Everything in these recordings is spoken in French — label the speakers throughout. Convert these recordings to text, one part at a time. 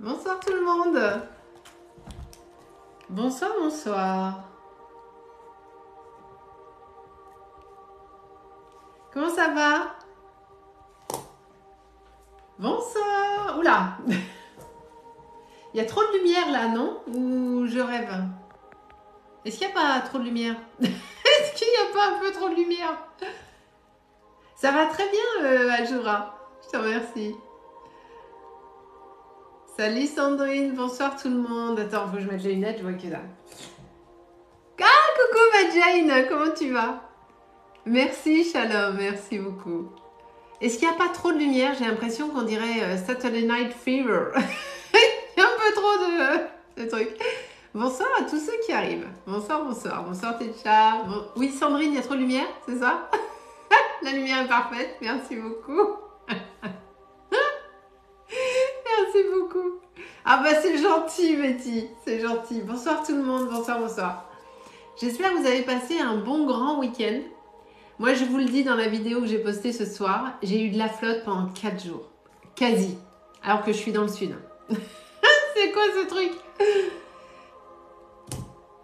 Speaker 1: Bonsoir tout le monde. Bonsoir, bonsoir. Comment ça va? Bonsoir. Oula. Il y a trop de lumière là, non? Ou je rêve? Est-ce qu'il n'y a pas trop de lumière? Est-ce qu'il n'y a pas un peu trop de lumière? Ça va très bien, Ajoura. Je te remercie. Salut Sandrine, bonsoir tout le monde. Attends, faut que je mette les lunettes, je vois que là. Ah, coucou ma Jane, comment tu vas? Merci Shalom, merci beaucoup. Est-ce qu'il n'y a pas trop de lumière? J'ai l'impression qu'on dirait Saturday Night Fever. Il y a un peu trop de trucs. Bonsoir à tous ceux qui arrivent. Bonsoir, bonsoir. Bonsoir Techa. Bon... Oui Sandrine, il y a trop de lumière, c'est ça? La lumière est parfaite, merci beaucoup. Merci beaucoup. Ah bah c'est gentil Betty, c'est gentil. Bonsoir tout le monde, bonsoir, bonsoir. J'espère que vous avez passé un bon grand week-end. Moi je vous le dis dans la vidéo que j'ai postée ce soir, j'ai eu de la flotte pendant 4 jours. Quasi. Alors que je suis dans le sud. C'est quoi ce truc?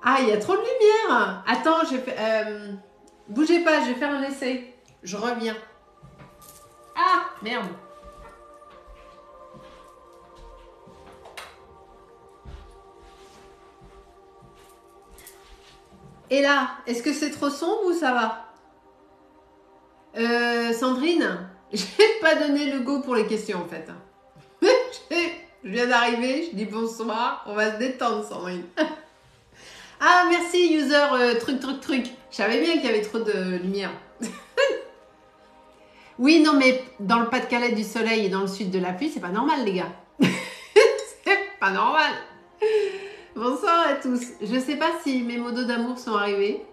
Speaker 1: Ah, il y a trop de lumière. Attends, bougez pas, je vais faire un essai. Je reviens. Ah, merde. Et là, est-ce que c'est trop sombre ou ça va? Sandrine, j'ai pas donné le go pour les questions en fait. Je viens d'arriver, je dis bonsoir, on va se détendre Sandrine. Ah merci user truc. Je savais bien qu'il y avait trop de lumière. Oui non mais dans le Pas-de-Calais du soleil et dans le sud de la pluie, c'est pas normal les gars. C'est pas normal. Bonsoir à tous. Je sais pas si mes mots d'eau d'amour sont arrivés.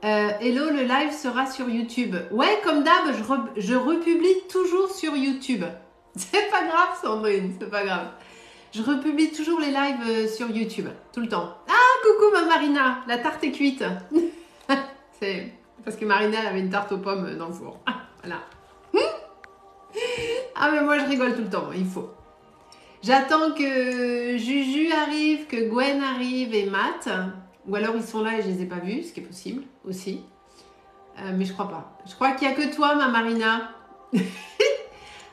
Speaker 1: Hello, le live sera sur YouTube. Ouais, comme d'hab, je republie toujours sur YouTube. C'est pas grave, Sandrine, c'est pas grave. Je republie toujours les lives sur YouTube, tout le temps. Ah, coucou ma Marina, la tarte est cuite. C'est parce que Marina, elle avait une tarte aux pommes dans le four. Voilà. Ah, mais moi, je rigole tout le temps, il faut. J'attends que Juju arrive, que Gwen arrive et Matt. Ou alors ils sont là et je les ai pas vus, ce qui est possible aussi. Mais je crois pas. Je crois qu'il y a que toi, ma Marina.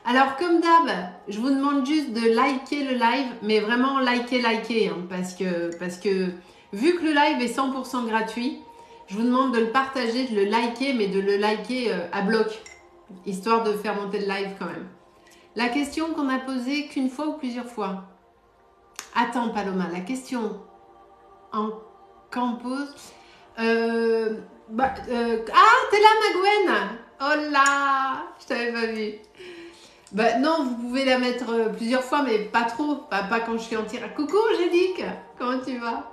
Speaker 1: Alors comme d'hab, je vous demande juste de liker le live, mais vraiment liker, hein, parce que vu que le live est 100% gratuit, je vous demande de le partager, de le liker, mais de le liker à bloc, histoire de faire monter le live quand même. La question qu'on a posée qu'une fois ou plusieurs fois. Attends Paloma, la question en campus. Ah, t'es là ma Gwen. Oh là, je t'avais pas vu. Bah non, vous pouvez la mettre plusieurs fois, mais pas trop. Pas quand je suis en tirage. Coucou Angélique, comment tu vas?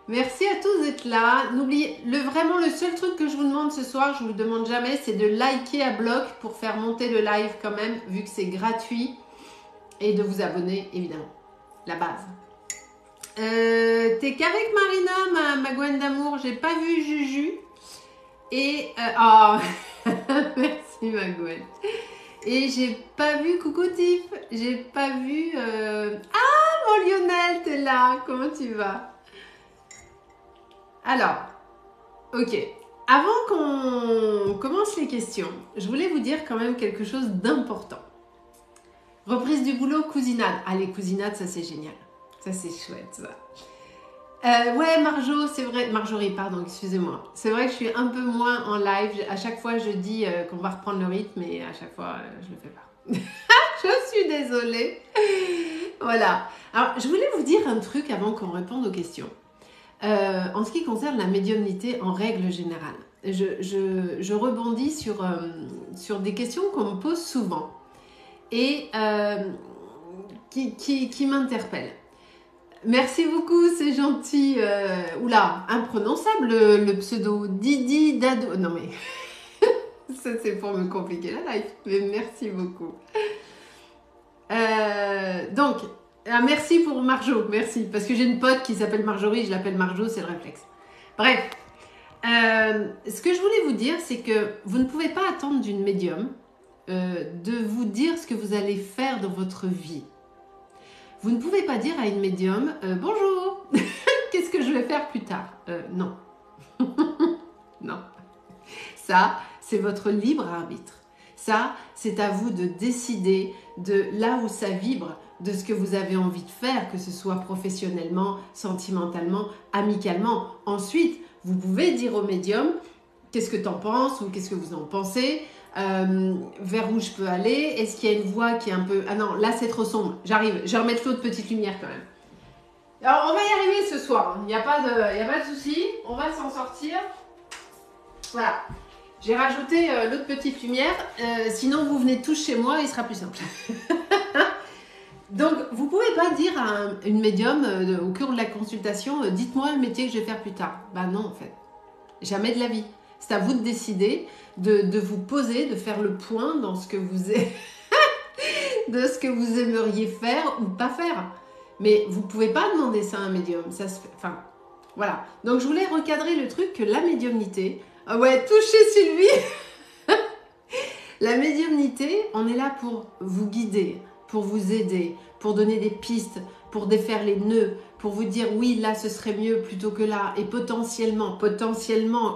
Speaker 1: Merci à tous d'être là. N'oubliez, vraiment le seul truc que je vous demande ce soir, je vous le demande jamais, c'est de liker à bloc pour faire monter le live quand même, vu que c'est gratuit. Et de vous abonner, évidemment. La base. T'es qu'avec Marina, ma Gwen d'amour. J'ai pas vu Juju. Et... oh, merci ma Gwen. Et j'ai pas vu... Coucou Tiff. J'ai pas vu... Ah, mon Lionel, t'es là. Comment tu vas? Alors, ok. Avant qu'on commence les questions, je voulais vous dire quand même quelque chose d'important. Reprise du boulot, cousinade. Ah, les cousinades, ça c'est génial. Ça c'est chouette, ça. Ouais, Marjo, c'est vrai. Marjorie, pardon, excusez-moi. C'est vrai que je suis un peu moins en live. À chaque fois, je dis qu'on va reprendre le rythme, mais à chaque fois, je le fais pas. Je suis désolée. Voilà. Alors, je voulais vous dire un truc avant qu'on réponde aux questions. En ce qui concerne la médiumnité en règle générale, je rebondis sur des questions qu'on me pose souvent et qui m'interpellent. Merci beaucoup, c'est gentil. Oula, imprononçable le pseudo Didi Dado. Non mais, ça c'est pour me compliquer la life, mais merci beaucoup. Donc, merci pour Marjo, merci. Parce que j'ai une pote qui s'appelle Marjorie, je l'appelle Marjo, c'est le réflexe. Bref, ce que je voulais vous dire, c'est que vous ne pouvez pas attendre d'une médium de vous dire ce que vous allez faire dans votre vie. Vous ne pouvez pas dire à une médium bonjour, qu'est-ce que je vais faire plus tard? Non. Non. Ça, c'est votre libre arbitre. Ça, c'est à vous de décider de là où ça vibre, de ce que vous avez envie de faire, que ce soit professionnellement, sentimentalement, amicalement. Ensuite, vous pouvez dire au médium qu'est-ce que tu en penses ou qu'est-ce que vous en pensez, vers où je peux aller, est-ce qu'il y a une voix qui est un peu... Ah non, là c'est trop sombre, j'arrive, je vais remettre l'autre petite lumière quand même. Alors on va y arriver ce soir, il n'y a pas de souci, on va s'en sortir. Voilà. J'ai rajouté l'autre petite lumière, sinon vous venez tous chez moi, il sera plus simple. Donc, vous ne pouvez pas dire à une médium au cours de la consultation, dites-moi le métier que je vais faire plus tard. Ben non, en fait. Jamais de la vie. C'est à vous de décider, de vous poser, de faire le point dans ce que vous de ce que vous aimeriez faire ou pas faire. Mais vous ne pouvez pas demander ça à un médium. Ça se fait... Enfin, voilà. Donc, je voulais recadrer le truc que la médiumnité... Ah ouais, touchez Sylvie. La médiumnité, on est là pour vous guider, pour vous aider, pour donner des pistes, pour défaire les nœuds, pour vous dire oui, là, ce serait mieux plutôt que là. Et potentiellement,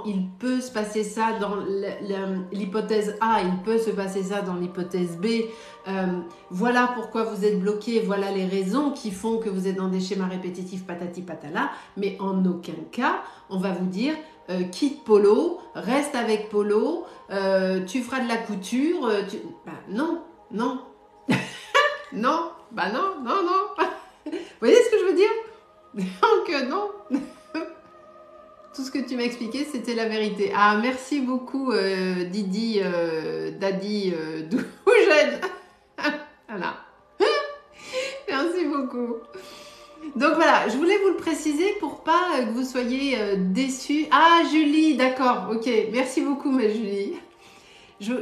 Speaker 1: il peut se passer ça dans l'hypothèse A, il peut se passer ça dans l'hypothèse B. Voilà pourquoi vous êtes bloqué, voilà les raisons qui font que vous êtes dans des schémas répétitifs patati patala. Mais en aucun cas, on va vous dire quitte Polo, reste avec Polo, tu feras de la couture. Non, non. Non, non. Vous voyez ce que je veux dire? Donc non. Tout ce que tu m'as expliqué, c'était la vérité. Ah, merci beaucoup Didi, Daddy, Dougène. Voilà. Merci beaucoup. Donc voilà, je voulais vous le préciser pour pas que vous soyez déçus. Ah, Julie, d'accord, ok. Merci beaucoup, ma Julie. Je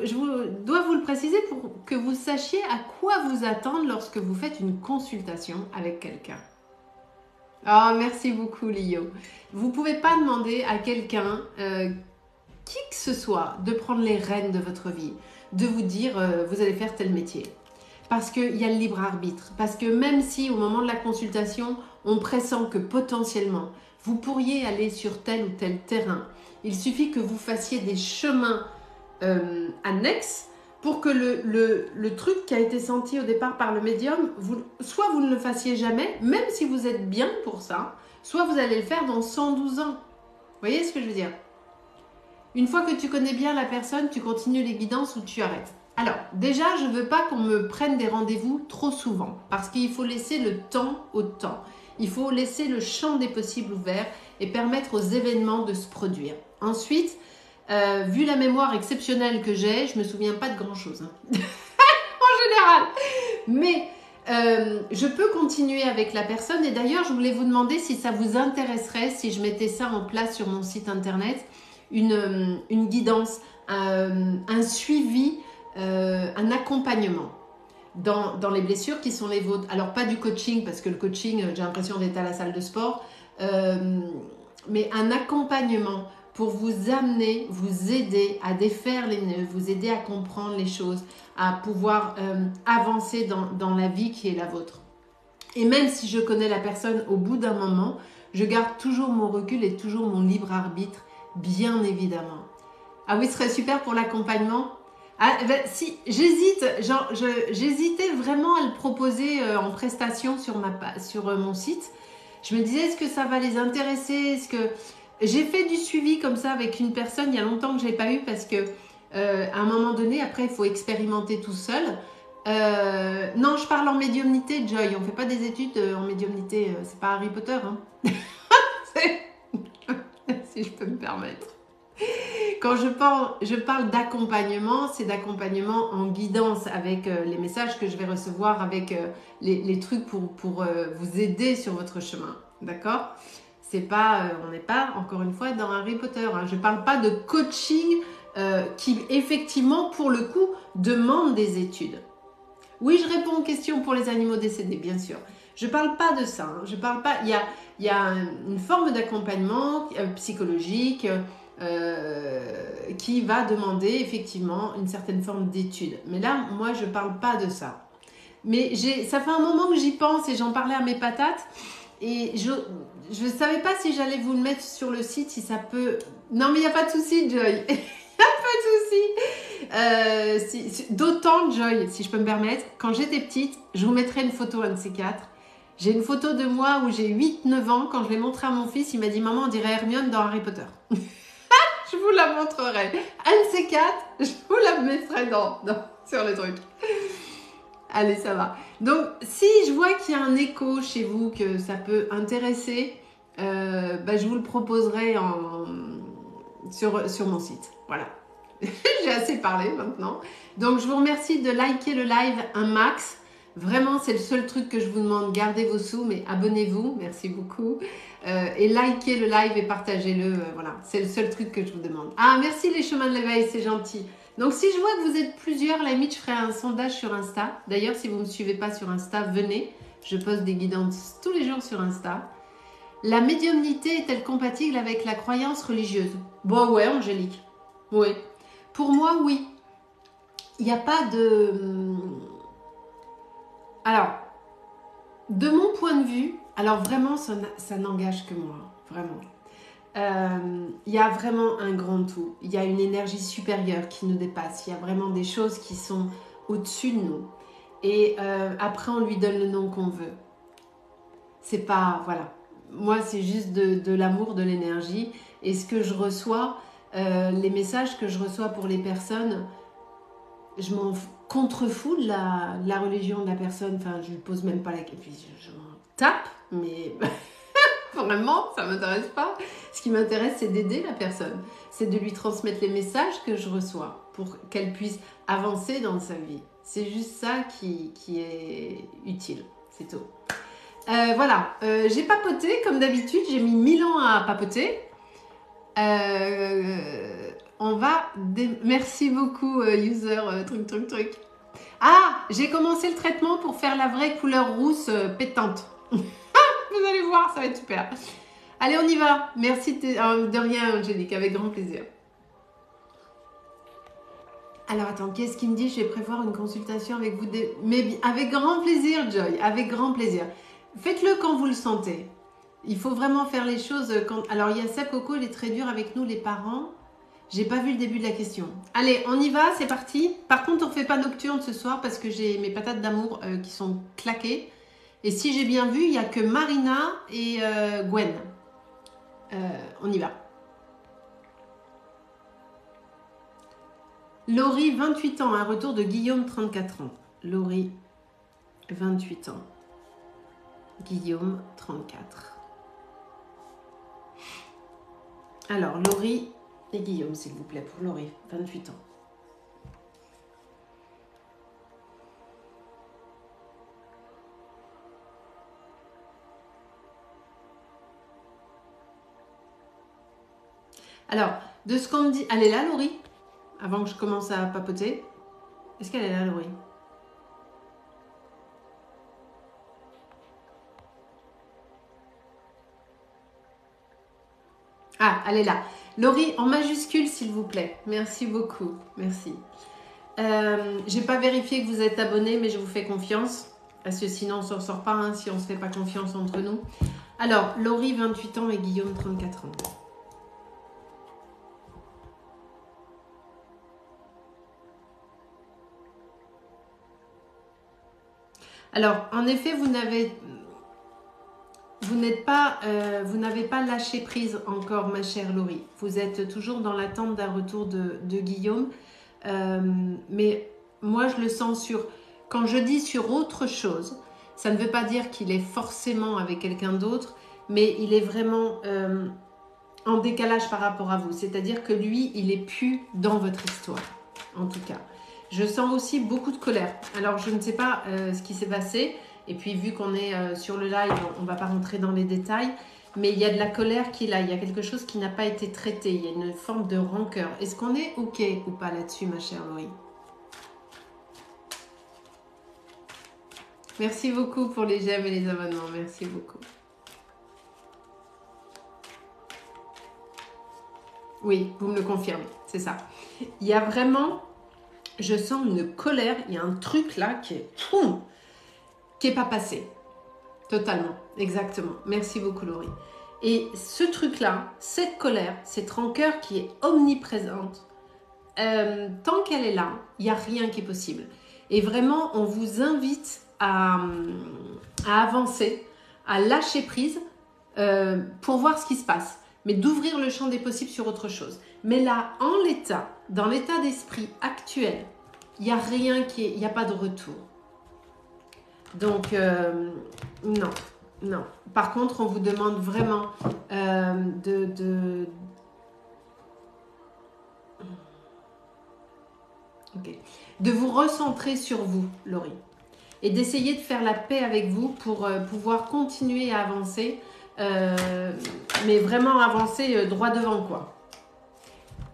Speaker 1: dois vous le préciser pour que vous sachiez à quoi vous attendre lorsque vous faites une consultation avec quelqu'un. Oh, merci beaucoup, Lio. Vous ne pouvez pas demander à quelqu'un, qui que ce soit, de prendre les rênes de votre vie, de vous dire vous allez faire tel métier. Parce qu'il y a le libre arbitre. Parce que même si au moment de la consultation, on pressent que potentiellement, vous pourriez aller sur tel ou tel terrain, il suffit que vous fassiez des chemins annexes pour que le truc qui a été senti au départ par le médium, soit vous ne le fassiez jamais, même si vous êtes bien pour ça, soit vous allez le faire dans 112 ans. Vous voyez ce que je veux dire? Une fois que tu connais bien la personne, tu continues les guidances ou tu arrêtes. Alors, déjà, je ne veux pas qu'on me prenne des rendez-vous trop souvent, parce qu'il faut laisser le temps au temps. Il faut laisser le champ des possibles ouvert et permettre aux événements de se produire. Ensuite, vu la mémoire exceptionnelle que j'ai, je ne me souviens pas de grand-chose. Hein. En général. Mais je peux continuer avec la personne. Et d'ailleurs, je voulais vous demander si ça vous intéresserait, si je mettais ça en place sur mon site internet, une guidance, un suivi, un accompagnement dans les blessures qui sont les vôtres. Alors, pas du coaching, parce que le coaching, j'ai l'impression d'être à la salle de sport, mais un accompagnement pour vous amener, vous aider à défaire les nœuds, vous aider à comprendre les choses, à pouvoir avancer dans la vie qui est la vôtre. Et même si je connais la personne au bout d'un moment, je garde toujours mon recul et toujours mon libre arbitre, bien évidemment. Ah oui, ce serait super pour l'accompagnement. Ah, ben, si, j'hésite, j'hésitais vraiment à le proposer en prestation sur mon site. Je me disais, est-ce que ça va les intéresser? Est-ce que... J'ai fait du suivi comme ça avec une personne il y a longtemps que je n'ai pas eu parce que à un moment donné, après, il faut expérimenter tout seul. Non, je parle en médiumnité, Joy. On ne fait pas des études en médiumnité. C'est pas Harry Potter. Hein. Si je peux me permettre. Quand je parle d'accompagnement, c'est d'accompagnement en guidance avec les messages que je vais recevoir, avec les trucs pour vous aider sur votre chemin. D'accord ? C'est pas, on n'est pas, encore une fois, dans Harry Potter. Hein. Je ne parle pas de coaching qui, effectivement, pour le coup, demande des études. Oui, je réponds aux questions pour les animaux décédés, bien sûr. Je ne parle pas de ça. Hein. Je parle pas. Il y a une forme d'accompagnement psychologique qui va demander, effectivement, une certaine forme d'étude. Mais là, moi, je ne parle pas de ça. Mais ça fait un moment que j'y pense et j'en parlais à mes patates. Et je ne savais pas si j'allais vous le mettre sur le site, si ça peut... Non, mais il n'y a pas de souci, Joy. Il n'y a pas de souci. D'autant, Joy, si je peux me permettre, quand j'étais petite, je vous mettrai une photo, un de ces quatre. J'ai une photo de moi où j'ai 8-9 ans. Quand je l'ai montrée à mon fils, il m'a dit « Maman, on dirait Hermione dans Harry Potter. » Je vous la montrerai. Un de ces quatre, je vous la mettrai sur le truc. Allez, ça va. Donc, si je vois qu'il y a un écho chez vous, que ça peut intéresser, je vous le proposerai sur mon site. Voilà. J'ai assez parlé maintenant. Donc, je vous remercie de liker le live un max. Vraiment, c'est le seul truc que je vous demande. Gardez vos sous, mais abonnez-vous. Merci beaucoup. Et likez le live et partagez-le. Voilà, c'est le seul truc que je vous demande. Ah, merci les chemins de l'éveil, c'est gentil. Donc, si je vois que vous êtes plusieurs, à la limite, je ferai un sondage sur Insta. D'ailleurs, si vous ne me suivez pas sur Insta, venez. Je poste des guidances tous les jours sur Insta. La médiumnité est-elle compatible avec la croyance religieuse? Bon, ouais, Angélique. Oui. Pour moi, oui. Il n'y a pas de... Alors, de mon point de vue, alors vraiment, ça n'engage que moi. Vraiment. Il y a vraiment un grand tout. Il y a une énergie supérieure qui nous dépasse. Il y a vraiment des choses qui sont au-dessus de nous. Et après, on lui donne le nom qu'on veut. C'est pas... Voilà. Moi, c'est juste de l'amour, de l'énergie. Et ce que je reçois, les messages que je reçois pour les personnes, je m'en contrefous de la religion de la personne. Enfin, je lui pose même pas la question. Puis je m'en tape, mais... Vraiment, ça ne m'intéresse pas. Ce qui m'intéresse, c'est d'aider la personne. C'est de lui transmettre les messages que je reçois pour qu'elle puisse avancer dans sa vie. C'est juste ça qui est utile. C'est tout. Voilà. J'ai papoté, comme d'habitude. J'ai mis 1000 ans à papoter. On va... Merci beaucoup, user, truc. Ah, j'ai commencé le traitement pour faire la vraie couleur rousse pétante. Vous allez voir, ça va être super. Allez, on y va. Merci de rien, Angélique, avec grand plaisir. Alors, attends, qu'est-ce qu'il me dit? Je vais prévoir une consultation avec vous. Mais avec grand plaisir, Joy, avec grand plaisir. Faites-le quand vous le sentez. Il faut vraiment faire les choses quand... Alors, il y a Seb Coco, il est très dur avec nous, les parents. J'ai pas vu le début de la question. Allez, on y va, c'est parti. Par contre, on ne fait pas nocturne ce soir parce que j'ai mes patates d'amour qui sont claquées. Et si j'ai bien vu, il n'y a que Marina et Gwen. On y va. Laurie, 28 ans, un retour de Guillaume, 34 ans. Laurie, 28 ans. Guillaume, 34. Alors, Laurie et Guillaume, s'il vous plaît, pour Laurie, 28 ans. Alors, de ce qu'on me dit... Elle est là, Laurie? Avant que je commence à papoter. Est-ce qu'elle est là, Laurie? Ah, elle est là. Laurie, en majuscule, s'il vous plaît. Merci beaucoup. Merci. J'ai pas vérifié que vous êtes abonné, mais je vous fais confiance. Parce que sinon, on ne s'en sort pas hein, si on ne se fait pas confiance entre nous. Alors, Laurie, 28 ans et Guillaume, 34 ans. Alors, en effet, vous n'avez pas lâché prise encore, ma chère Laurie. Vous êtes toujours dans l'attente d'un retour de Guillaume. Mais moi, je le sens sur... Quand je dis sur autre chose, ça ne veut pas dire qu'il est forcément avec quelqu'un d'autre, mais il est vraiment en décalage par rapport à vous. C'est-à-dire que lui, il est plus dans votre histoire, en tout cas. Je sens aussi beaucoup de colère. Alors, je ne sais pas ce qui s'est passé. Et puis, vu qu'on est sur le live, on ne va pas rentrer dans les détails. Mais il y a de la colère qui est là. Il y a quelque chose qui n'a pas été traité. Il y a une forme de rancœur. Est-ce qu'on est OK ou pas là-dessus, ma chère Laurie? Merci beaucoup pour les j'aime et les abonnements. Merci beaucoup. Oui, vous me le confirmez. C'est ça. Il y a vraiment... Je sens une colère. Il y a un truc là qui est... qui n'est pas passé. Totalement, exactement. Merci beaucoup Laurie. Et ce truc-là, cette colère, cette rancœur qui est omniprésente, tant qu'elle est là, il n'y a rien qui est possible. Et vraiment, on vous invite à avancer, à lâcher prise pour voir ce qui se passe. Mais d'ouvrir le champ des possibles sur autre chose. Mais là, en l'état, dans l'état d'esprit actuel, il n'y a rien qui est... Il n'y a pas de retour. Donc, non, non. Par contre, on vous demande vraiment de vous recentrer sur vous, Laurie. Et d'essayer de faire la paix avec vous pour pouvoir continuer à avancer, mais vraiment avancer droit devant, quoi.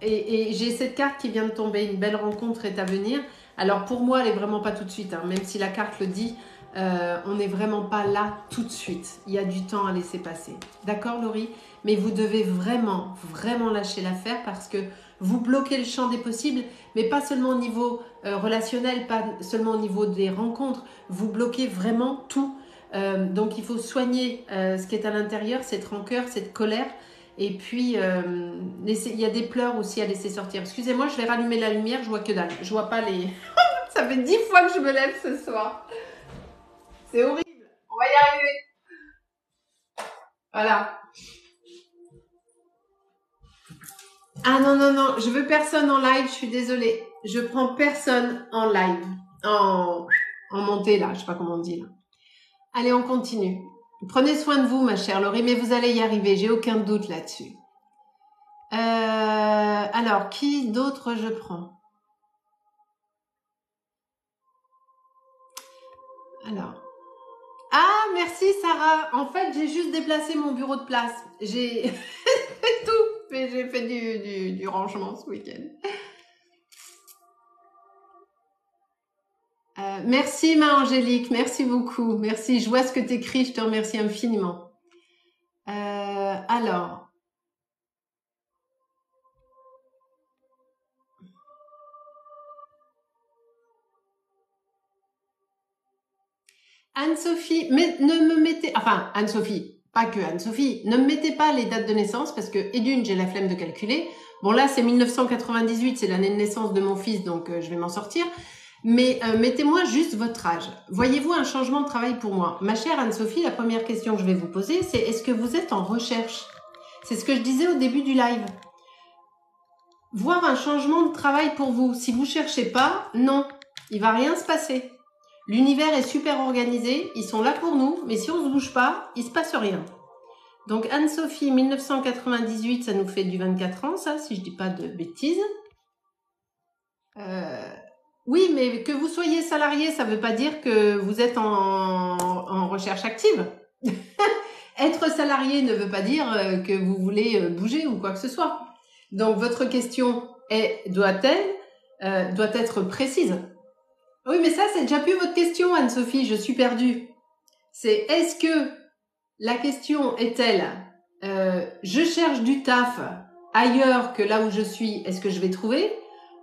Speaker 1: Et j'ai cette carte qui vient de tomber, une belle rencontre est à venir. Alors pour moi, elle n'est vraiment pas tout de suite, hein, même si la carte le dit, on n'est vraiment pas là tout de suite. Il y a du temps à laisser passer. D'accord, Laurie? Mais vous devez vraiment, vraiment lâcher l'affaire parce que vous bloquez le champ des possibles, mais pas seulement au niveau relationnel, pas seulement au niveau des rencontres. Vous bloquez vraiment tout. Donc il faut soigner ce qui est à l'intérieur, cette rancœur, cette colère. Et puis, il y a des pleurs aussi à laisser sortir. Excusez-moi, je vais rallumer la lumière, je vois que dalle. Je vois pas les... Ça fait 10 fois que je me lève ce soir. C'est horrible. On va y arriver. Voilà. Ah non, non, non, je veux personne en live, je suis désolée. Je prends personne en live. En montée, là, je sais pas comment on dit, là. Allez, on continue. Prenez soin de vous, ma chère Laurie, mais vous allez y arriver, j'ai aucun doute là-dessus. Alors, qui d'autre je prends? Alors. Ah, merci Sarah. En fait, j'ai juste déplacé mon bureau de place. J'ai fait tout, mais j'ai fait du rangement ce week-end. Merci ma Angélique, merci beaucoup. Merci, je vois ce que tu écris, je te remercie infiniment. Alors. Anne-Sophie, mais ne me mettez... Enfin, Anne-Sophie, pas que Anne-Sophie, ne me mettez pas les dates de naissance parce que, et d'une, j'ai la flemme de calculer. Bon, là, c'est 1998, c'est l'année de naissance de mon fils, donc je vais m'en sortir. Mais mettez-moi juste votre âge. Voyez-vous un changement de travail pour moi? Ma chère Anne-Sophie, la première question que je vais vous poser, c'est est-ce que vous êtes en recherche? C'est ce que je disais au début du live. Voir un changement de travail pour vous. Si vous cherchez pas, non, il va rien se passer. L'univers est super organisé, ils sont là pour nous, mais si on ne se bouge pas, il ne se passe rien. Donc Anne-Sophie, 1998, ça nous fait du 24 ans, ça, si je ne dis pas de bêtises. Oui, mais que vous soyez salarié, ça ne veut pas dire que vous êtes en recherche active. Être salarié ne veut pas dire que vous voulez bouger ou quoi que ce soit. Donc votre question doit être précise. Oui, mais ça, c'est déjà plus votre question, Anne-Sophie, je suis perdue. C'est est-ce que la question est-elle je cherche du taf ailleurs que là où je suis, est-ce que je vais trouver?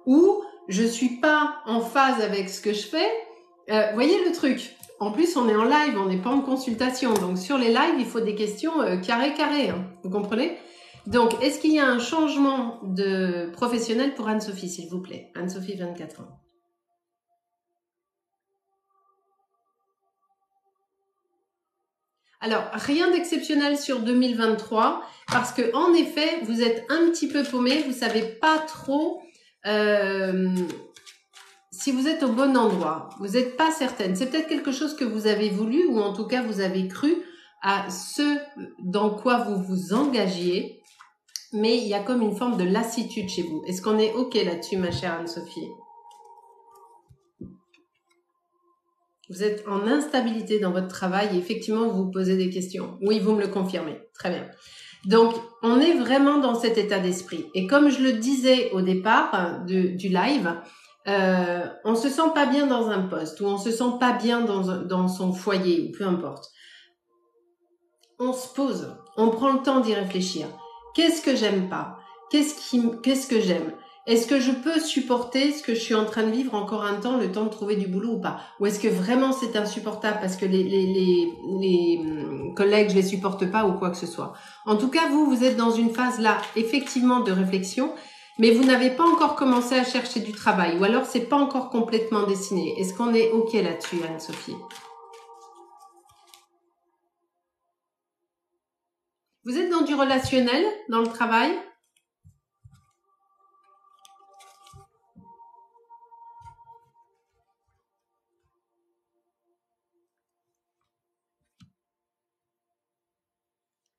Speaker 1: Ou je suis pas en phase avec ce que je fais? Voyez le truc. En plus, on est en live, on n'est pas en consultation. Donc, sur les lives, il faut des questions carré, hein, vous comprenez? Donc, est-ce qu'il y a un changement de professionnel pour Anne-Sophie, s'il vous plaît? Anne-Sophie, 24 ans. Alors, rien d'exceptionnel sur 2023 parce que en effet, vous êtes un petit peu paumé, vous savez pas trop si vous êtes au bon endroit. Vous n'êtes pas certaine. C'est peut-être quelque chose que vous avez voulu ou en tout cas vous avez cru à ce dans quoi vous vous engagiez, mais il y a comme une forme de lassitude chez vous. Est-ce qu'on est OK là-dessus, ma chère Anne-Sophie? Vous êtes en instabilité dans votre travail et effectivement, vous vous posez des questions. Oui, vous me le confirmez. Très bien. Donc, on est vraiment dans cet état d'esprit. Et comme je le disais au départ du live, on se sent pas bien dans un poste ou on se sent pas bien dans son foyer ou peu importe. On se pose, on prend le temps d'y réfléchir. Qu'est-ce que j'aime pas? Qu'est-ce que j'aime? est-ce que je peux supporter ce que je suis en train de vivre encore un temps, le temps de trouver du boulot ou pas? Ou est-ce que vraiment c'est insupportable parce que les collègues, je les supporte pas ou quoi que ce soit? En tout cas, vous êtes dans une phase là, effectivement, de réflexion, mais vous n'avez pas encore commencé à chercher du travail, ou alors c'est pas encore complètement dessiné. Est-ce qu'on est OK là-dessus, Anne-Sophie? Vous êtes dans du relationnel, dans le travail?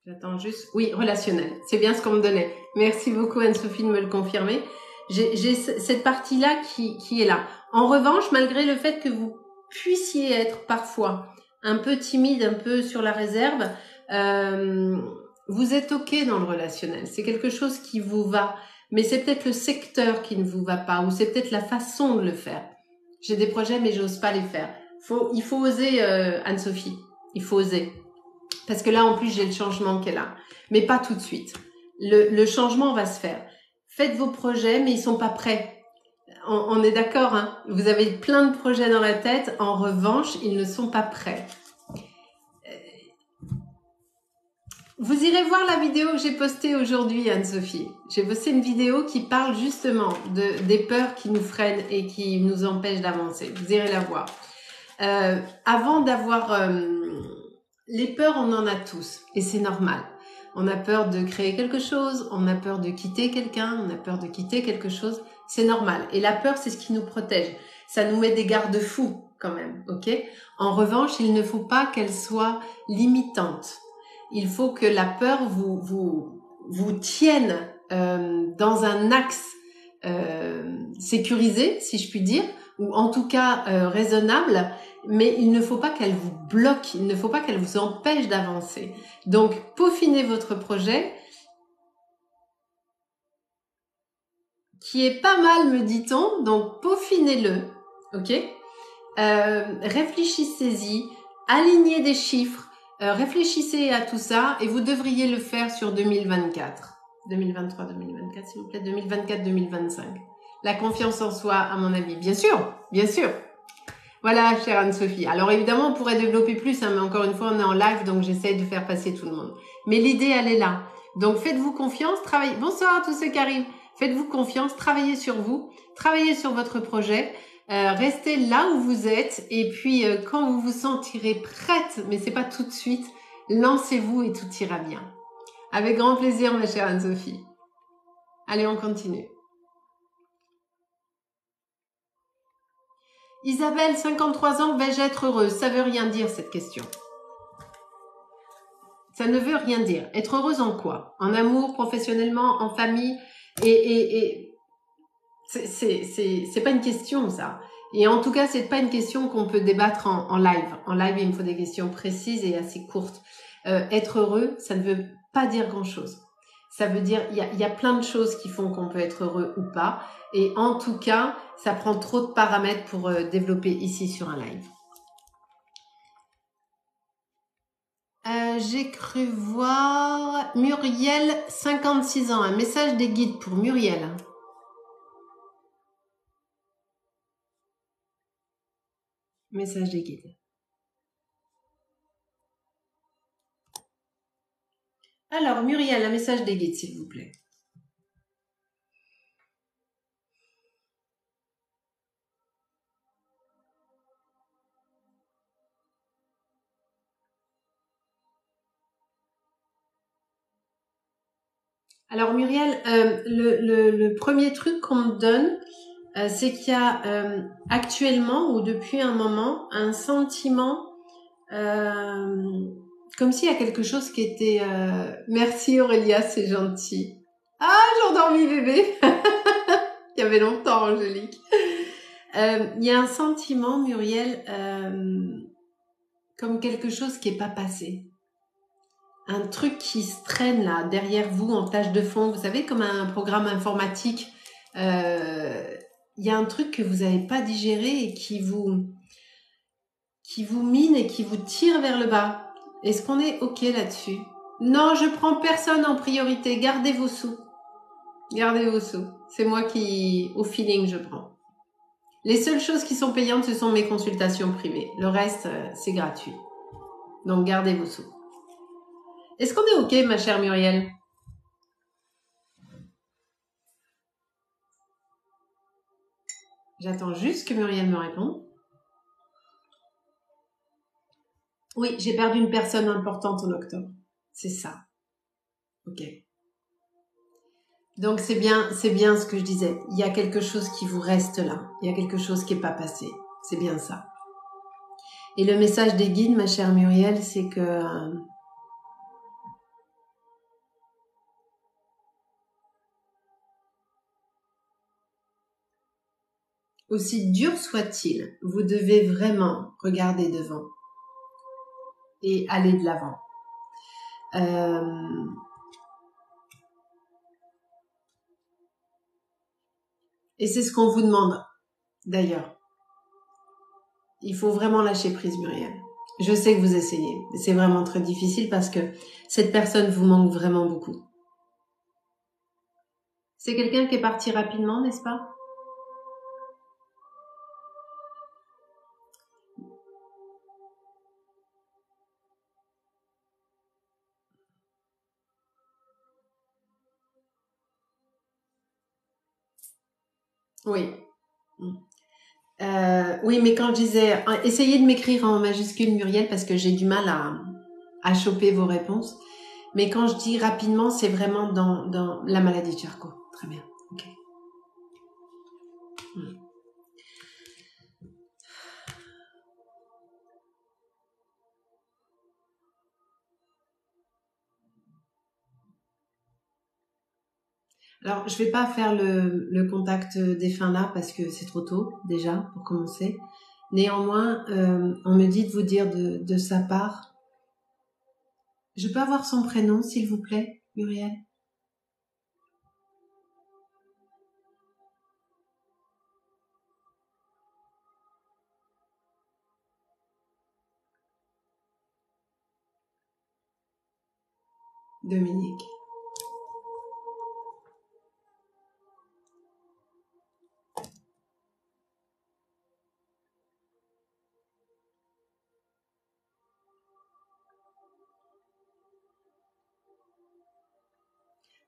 Speaker 1: J'attends juste. Oui, relationnel. C'est bien ce qu'on me donnait. Merci beaucoup Anne-Sophie de me le confirmer. J'ai cette partie-là qui est là. En revanche, malgré le fait que vous puissiez être parfois un peu timide, un peu sur la réserve, vous êtes OK dans le relationnel. C'est quelque chose qui vous va. Mais c'est peut-être le secteur qui ne vous va pas, ou c'est peut-être la façon de le faire. J'ai des projets, mais j'ose pas les faire. Il faut oser, Anne-Sophie. Il faut oser. Parce que là, en plus, j'ai le changement qui est là. Mais pas tout de suite. Le changement va se faire. Faites vos projets, mais ils sont pas prêts. On est d'accord, hein? Vous avez plein de projets dans la tête. En revanche, ils ne sont pas prêts. Vous irez voir la vidéo que j'ai postée aujourd'hui, Anne-Sophie. J'ai posté une vidéo qui parle justement des peurs qui nous freinent et qui nous empêchent d'avancer. Vous irez la voir. Avant d'avoir... les peurs, on en a tous et c'est normal. On a peur de créer quelque chose, on a peur de quitter quelqu'un, on a peur de quitter quelque chose. C'est normal. Et la peur, c'est ce qui nous protège. Ça nous met des garde-fous quand même, ok? En revanche, il ne faut pas qu'elle soit limitante. Il faut que la peur vous tienne dans un axe sécurisé, si je puis dire, ou en tout cas raisonnable, mais il ne faut pas qu'elle vous bloque, il ne faut pas qu'elle vous empêche d'avancer. Donc, peaufinez votre projet, qui est pas mal, me dit-on, donc peaufinez-le, ok? Réfléchissez-y, alignez des chiffres, réfléchissez à tout ça et vous devriez le faire sur 2024. 2023-2024, s'il vous plaît, 2024-2025. La confiance en soi, à mon avis. Bien sûr, bien sûr. Voilà, chère Anne-Sophie. Alors évidemment, on pourrait développer plus, hein, mais encore une fois, on est en live, donc j'essaye de faire passer tout le monde. Mais l'idée, elle est là. Donc faites-vous confiance, travaillez. Bonsoir à tous ceux qui arrivent. Faites-vous confiance, travaillez sur vous, travaillez sur votre projet. Restez là où vous êtes et puis quand vous vous sentirez prête, mais c'est pas tout de suite, lancez-vous et tout ira bien. Avec grand plaisir, ma chère Anne-Sophie. Allez, on continue. Isabelle, 53 ans, vais-je être heureuse? Ça veut rien dire cette question. Ça ne veut rien dire. Être heureuse en quoi? En amour, professionnellement, en famille et c'est pas une question ça. Et en tout cas, c'est pas une question qu'on peut débattre en live. En live, il me faut des questions précises et assez courtes. Être heureux, ça ne veut pas dire grand-chose. Ça veut dire, il y a plein de choses qui font qu'on peut être heureux ou pas. Et en tout cas, ça prend trop de paramètres pour développer ici sur un live. J'ai cru voir Muriel, 56 ans. Un message des guides pour Muriel. Message des guides. Alors, Muriel, un message des guides, s'il vous plaît. Alors, Muriel, le premier truc qu'on me donne, c'est qu'il y a actuellement ou depuis un moment un sentiment comme s'il y a quelque chose qui était... Merci Aurélia, c'est gentil. Ah, j'ai endormi bébé. Il y avait longtemps, Angélique. Il y a un sentiment, Muriel, comme quelque chose qui n'est pas passé. Un truc qui se traîne là, derrière vous, en tâche de fond. Vous savez, comme un programme informatique. Il y a un truc que vous n'avez pas digéré et qui vous mine et qui vous tire vers le bas. Est-ce qu'on est OK là-dessus? Non, je prends personne en priorité. Gardez vos sous. Gardez vos sous. C'est moi qui, au feeling, je prends. Les seules choses qui sont payantes, ce sont mes consultations privées. Le reste, c'est gratuit. Donc, gardez vos sous. Est-ce qu'on est OK, ma chère Muriel? J'attends juste que Muriel me réponde. Oui, j'ai perdu une personne importante en octobre. C'est ça. OK. Donc, c'est bien ce que je disais. Il y a quelque chose qui vous reste là. Il y a quelque chose qui n'est pas passé. C'est bien ça. Et le message des guides, ma chère Muriel, c'est que aussi dur soit-il, vous devez vraiment regarder devant et aller de l'avant. Et c'est ce qu'on vous demande, d'ailleurs. Il faut vraiment lâcher prise, Muriel. Je sais que vous essayez. C'est vraiment très difficile parce que cette personne vous manque vraiment beaucoup. C'est quelqu'un qui est parti rapidement, n'est-ce pas? Oui. Oui, mais quand je disais, essayez de m'écrire en majuscule, Muriel, parce que j'ai du mal à choper vos réponses. Mais quand je dis rapidement, c'est vraiment dans la maladie de Charcot. Très bien. Ok. Alors, je vais pas faire le contact défunt là parce que c'est trop tôt déjà pour commencer. Néanmoins, on me dit de vous dire de sa part. Je peux avoir son prénom, s'il vous plaît, Muriel? Dominique.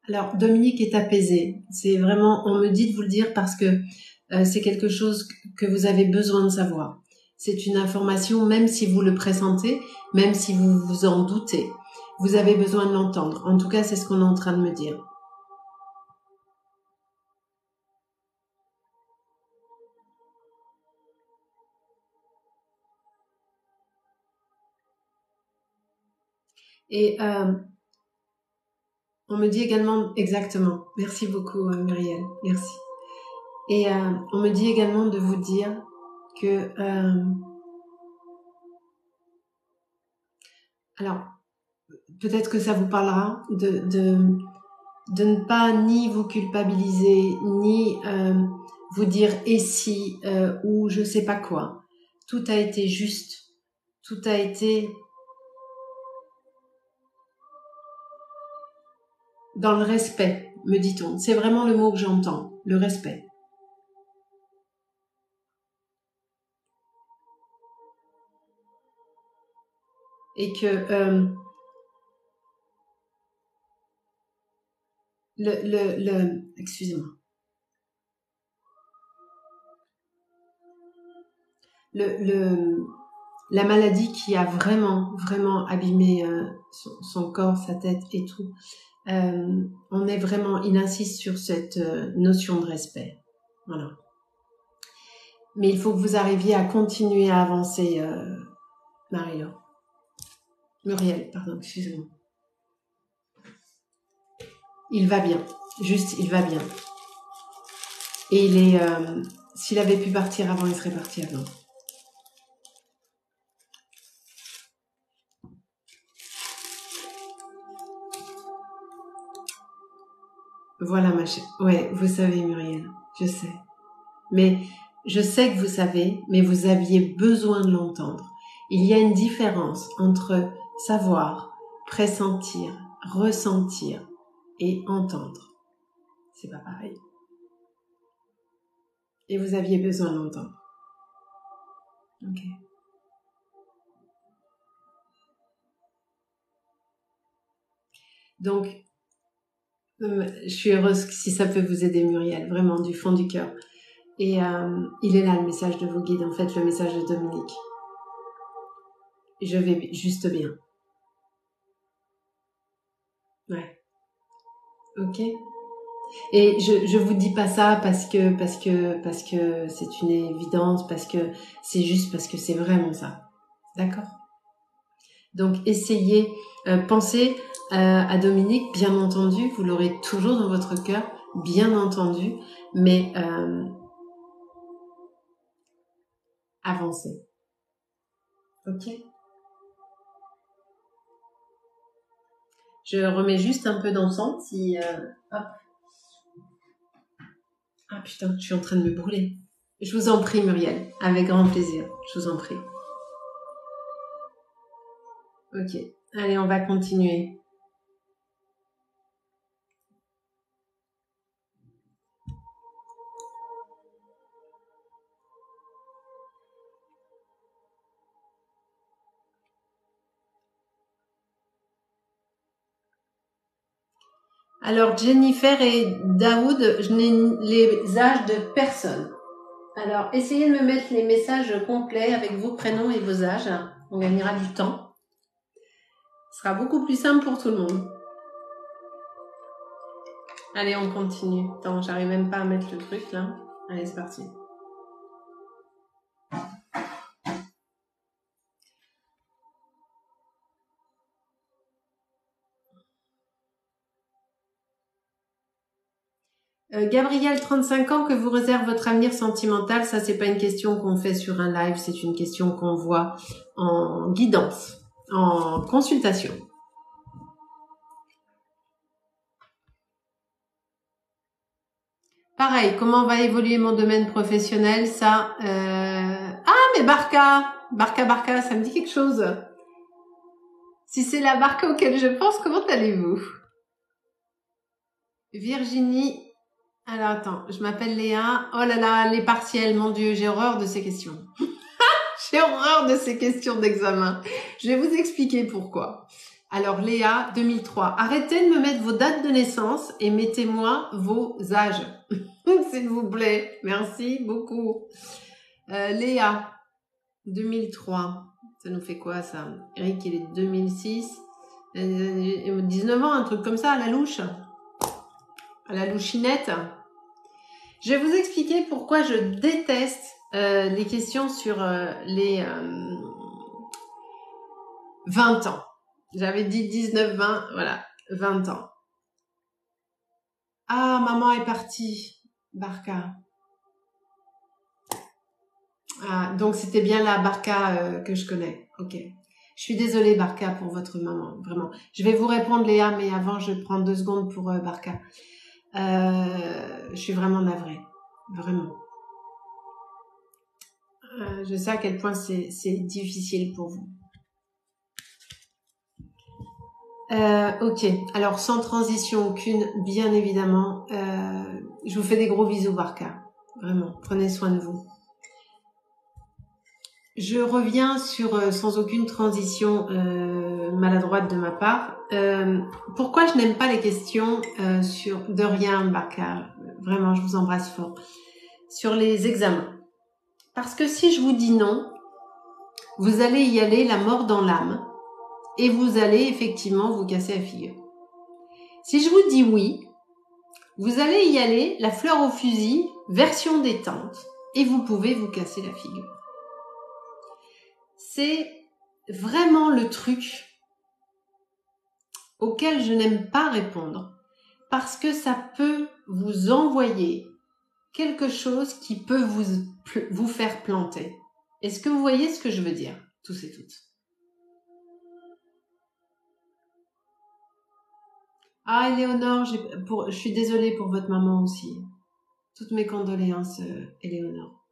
Speaker 1: Alors, Dominique est apaisé. C'est vraiment, on me dit de vous le dire parce que c'est quelque chose que vous avez besoin de savoir. C'est une information, même si vous le pressentez, même si vous vous en doutez, vous avez besoin de l'entendre. En tout cas, c'est ce qu'on est en train de me dire. Et on me dit également, exactement, merci beaucoup Muriel, merci. Et on me dit également de vous dire que, alors, peut-être que ça vous parlera de ne pas ni vous culpabiliser, ni vous dire et si, ou je sais pas quoi. Tout a été juste, tout a été dans le respect, me dit-on. C'est vraiment le mot que j'entends, le respect. Et que excusez-moi. La maladie qui a vraiment abîmé son corps, sa tête et tout, on est vraiment, il insiste sur cette notion de respect. Voilà. Mais il faut que vous arriviez à continuer à avancer, Marie-Laure. Muriel, pardon, excusez-moi. Il va bien, juste il va bien. Et il est, s'il avait pu partir avant, il serait parti avant. Voilà ma chère. Ouais, vous savez Muriel, je sais. Mais je sais que vous savez, mais vous aviez besoin de l'entendre. Il y a une différence entre savoir, pressentir, ressentir et entendre. C'est pas pareil. Et vous aviez besoin d'entendre. Ok. Donc, je suis heureuse si ça peut vous aider, Muriel, vraiment du fond du cœur. Et il est là le message de vos guides, en fait, le message de Dominique. Je vais juste bien. Ouais. Ok. Et je vous dis pas ça parce que c'est une évidence, parce que c'est juste parce que c'est vraiment ça. D'accord? Donc essayez, pensez à Dominique, bien entendu, vous l'aurez toujours dans votre cœur, bien entendu, mais avancez. Ok? Je remets juste un peu d'encens si... hop. Ah putain, je suis en train de me brûler. Je vous en prie, Muriel, avec grand plaisir, je vous en prie. Ok, allez, on va continuer. Alors, Jennifer et Daoud, je n'ai les âges de personne. Alors, essayez de me mettre les messages complets avec vos prénoms et vos âges. On gagnera du temps. Ce sera beaucoup plus simple pour tout le monde. Allez, on continue. Attends, j'arrive même pas à mettre le truc là. Allez, c'est parti. Gabriel, 35 ans, que vous réserve votre avenir sentimental? Ça, c'est pas une question qu'on fait sur un live, c'est une question qu'on voit en guidance, en consultation. Pareil, comment va évoluer mon domaine professionnel? Ça, ah, mais Barca, ça me dit quelque chose. Si c'est la Barca auquel je pense, comment allez-vous? Virginie. Alors attends, je m'appelle Léa. Oh là là, les partiels, mon Dieu, j'ai horreur de ces questions. J'ai horreur de ces questions d'examen. Je vais vous expliquer pourquoi. Alors Léa, 2003. Arrêtez de me mettre vos dates de naissance et mettez-moi vos âges. S'il vous plaît. Merci beaucoup. Léa, 2003. Ça nous fait quoi ça? Eric, il est 2006. 19 ans, un truc comme ça, à la louche. À la louchinette. Je vais vous expliquer pourquoi je déteste les questions sur les 20 ans. J'avais dit 19, 20, voilà, 20 ans. Ah, maman est partie, Barca. Ah, donc c'était bien la Barca que je connais. Ok. Je suis désolée, Barca, pour votre maman, vraiment. Je vais vous répondre, Léa, mais avant, je prends 2 secondes pour Barca. Je suis vraiment navrée. Vraiment. Je sais à quel point c'est difficile pour vous. Ok, alors sans transition aucune, bien évidemment. Je vous fais des gros bisous, Barca. Vraiment, prenez soin de vous. Je reviens sur, sans aucune transition maladroite de ma part, pourquoi je n'aime pas les questions sur de rien, Barca. Vraiment, je vous embrasse fort. Sur les examens. Parce que si je vous dis non, vous allez y aller la mort dans l'âme et vous allez effectivement vous casser la figure. Si je vous dis oui, vous allez y aller la fleur au fusil, version détente, et vous pouvez vous casser la figure. C'est vraiment le truc auquel je n'aime pas répondre, parce que ça peut vous envoyer quelque chose qui peut vous faire planter. Est-ce que vous voyez ce que je veux dire, tous et toutes? Ah, Éléonore, je suis désolée pour votre maman aussi. Toutes mes condoléances, Éléonore.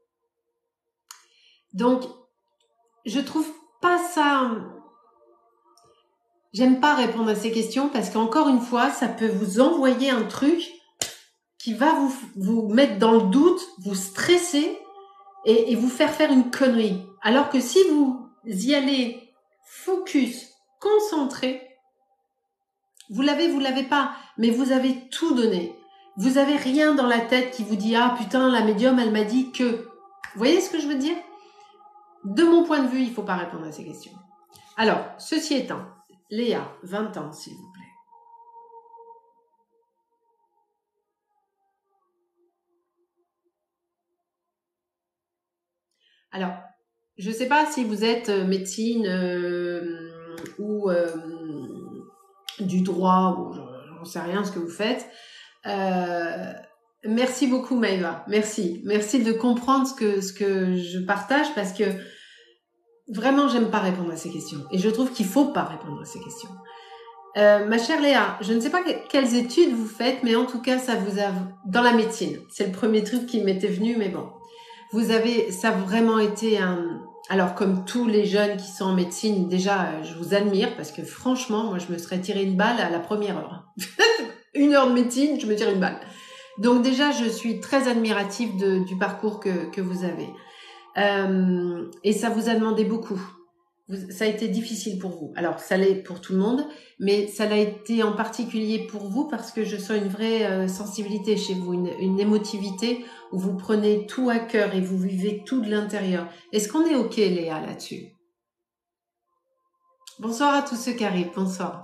Speaker 1: Donc, je trouve pas ça... J'aime pas répondre à ces questions parce qu'encore une fois, ça peut vous envoyer un truc qui va vous mettre dans le doute, vous stresser et vous faire une connerie. Alors que si vous y allez focus, concentré, vous l'avez pas, mais vous avez tout donné. Vous avez rien dans la tête qui vous dit « Ah putain, la médium, elle m'a dit que… » Vous voyez ce que je veux dire? De mon point de vue, il ne faut pas répondre à ces questions. Alors, ceci étant, Léa, 20 ans, s'il vous plaît. Alors, je ne sais pas si vous êtes médecine ou du droit, ou j'en sais rien ce que vous faites. Merci beaucoup Maëva, merci de comprendre ce que je partage parce que vraiment j'aime pas répondre à ces questions et je trouve qu'il faut pas répondre à ces questions. Ma chère Léa, je ne sais pas quelles études vous faites, mais en tout cas ça vous a dans la médecine. C'est le premier truc qui m'était venu, mais bon, ça a vraiment été un. Alors comme tous les jeunes qui sont en médecine, déjà je vous admire parce que franchement, moi je me serais tiré une balle à la première heure. 1 heure de médecine, je me tire une balle. Donc déjà, je suis très admirative du parcours que vous avez. Et ça vous a demandé beaucoup. Ça a été difficile pour vous. Alors, ça l'est pour tout le monde, mais ça l'a été en particulier pour vous parce que je sens une vraie sensibilité chez vous, une émotivité où vous prenez tout à cœur et vous vivez tout de l'intérieur. Est-ce qu'on est OK, Léa, là-dessus? Bonsoir à tous ceux qui arrivent. Bonsoir.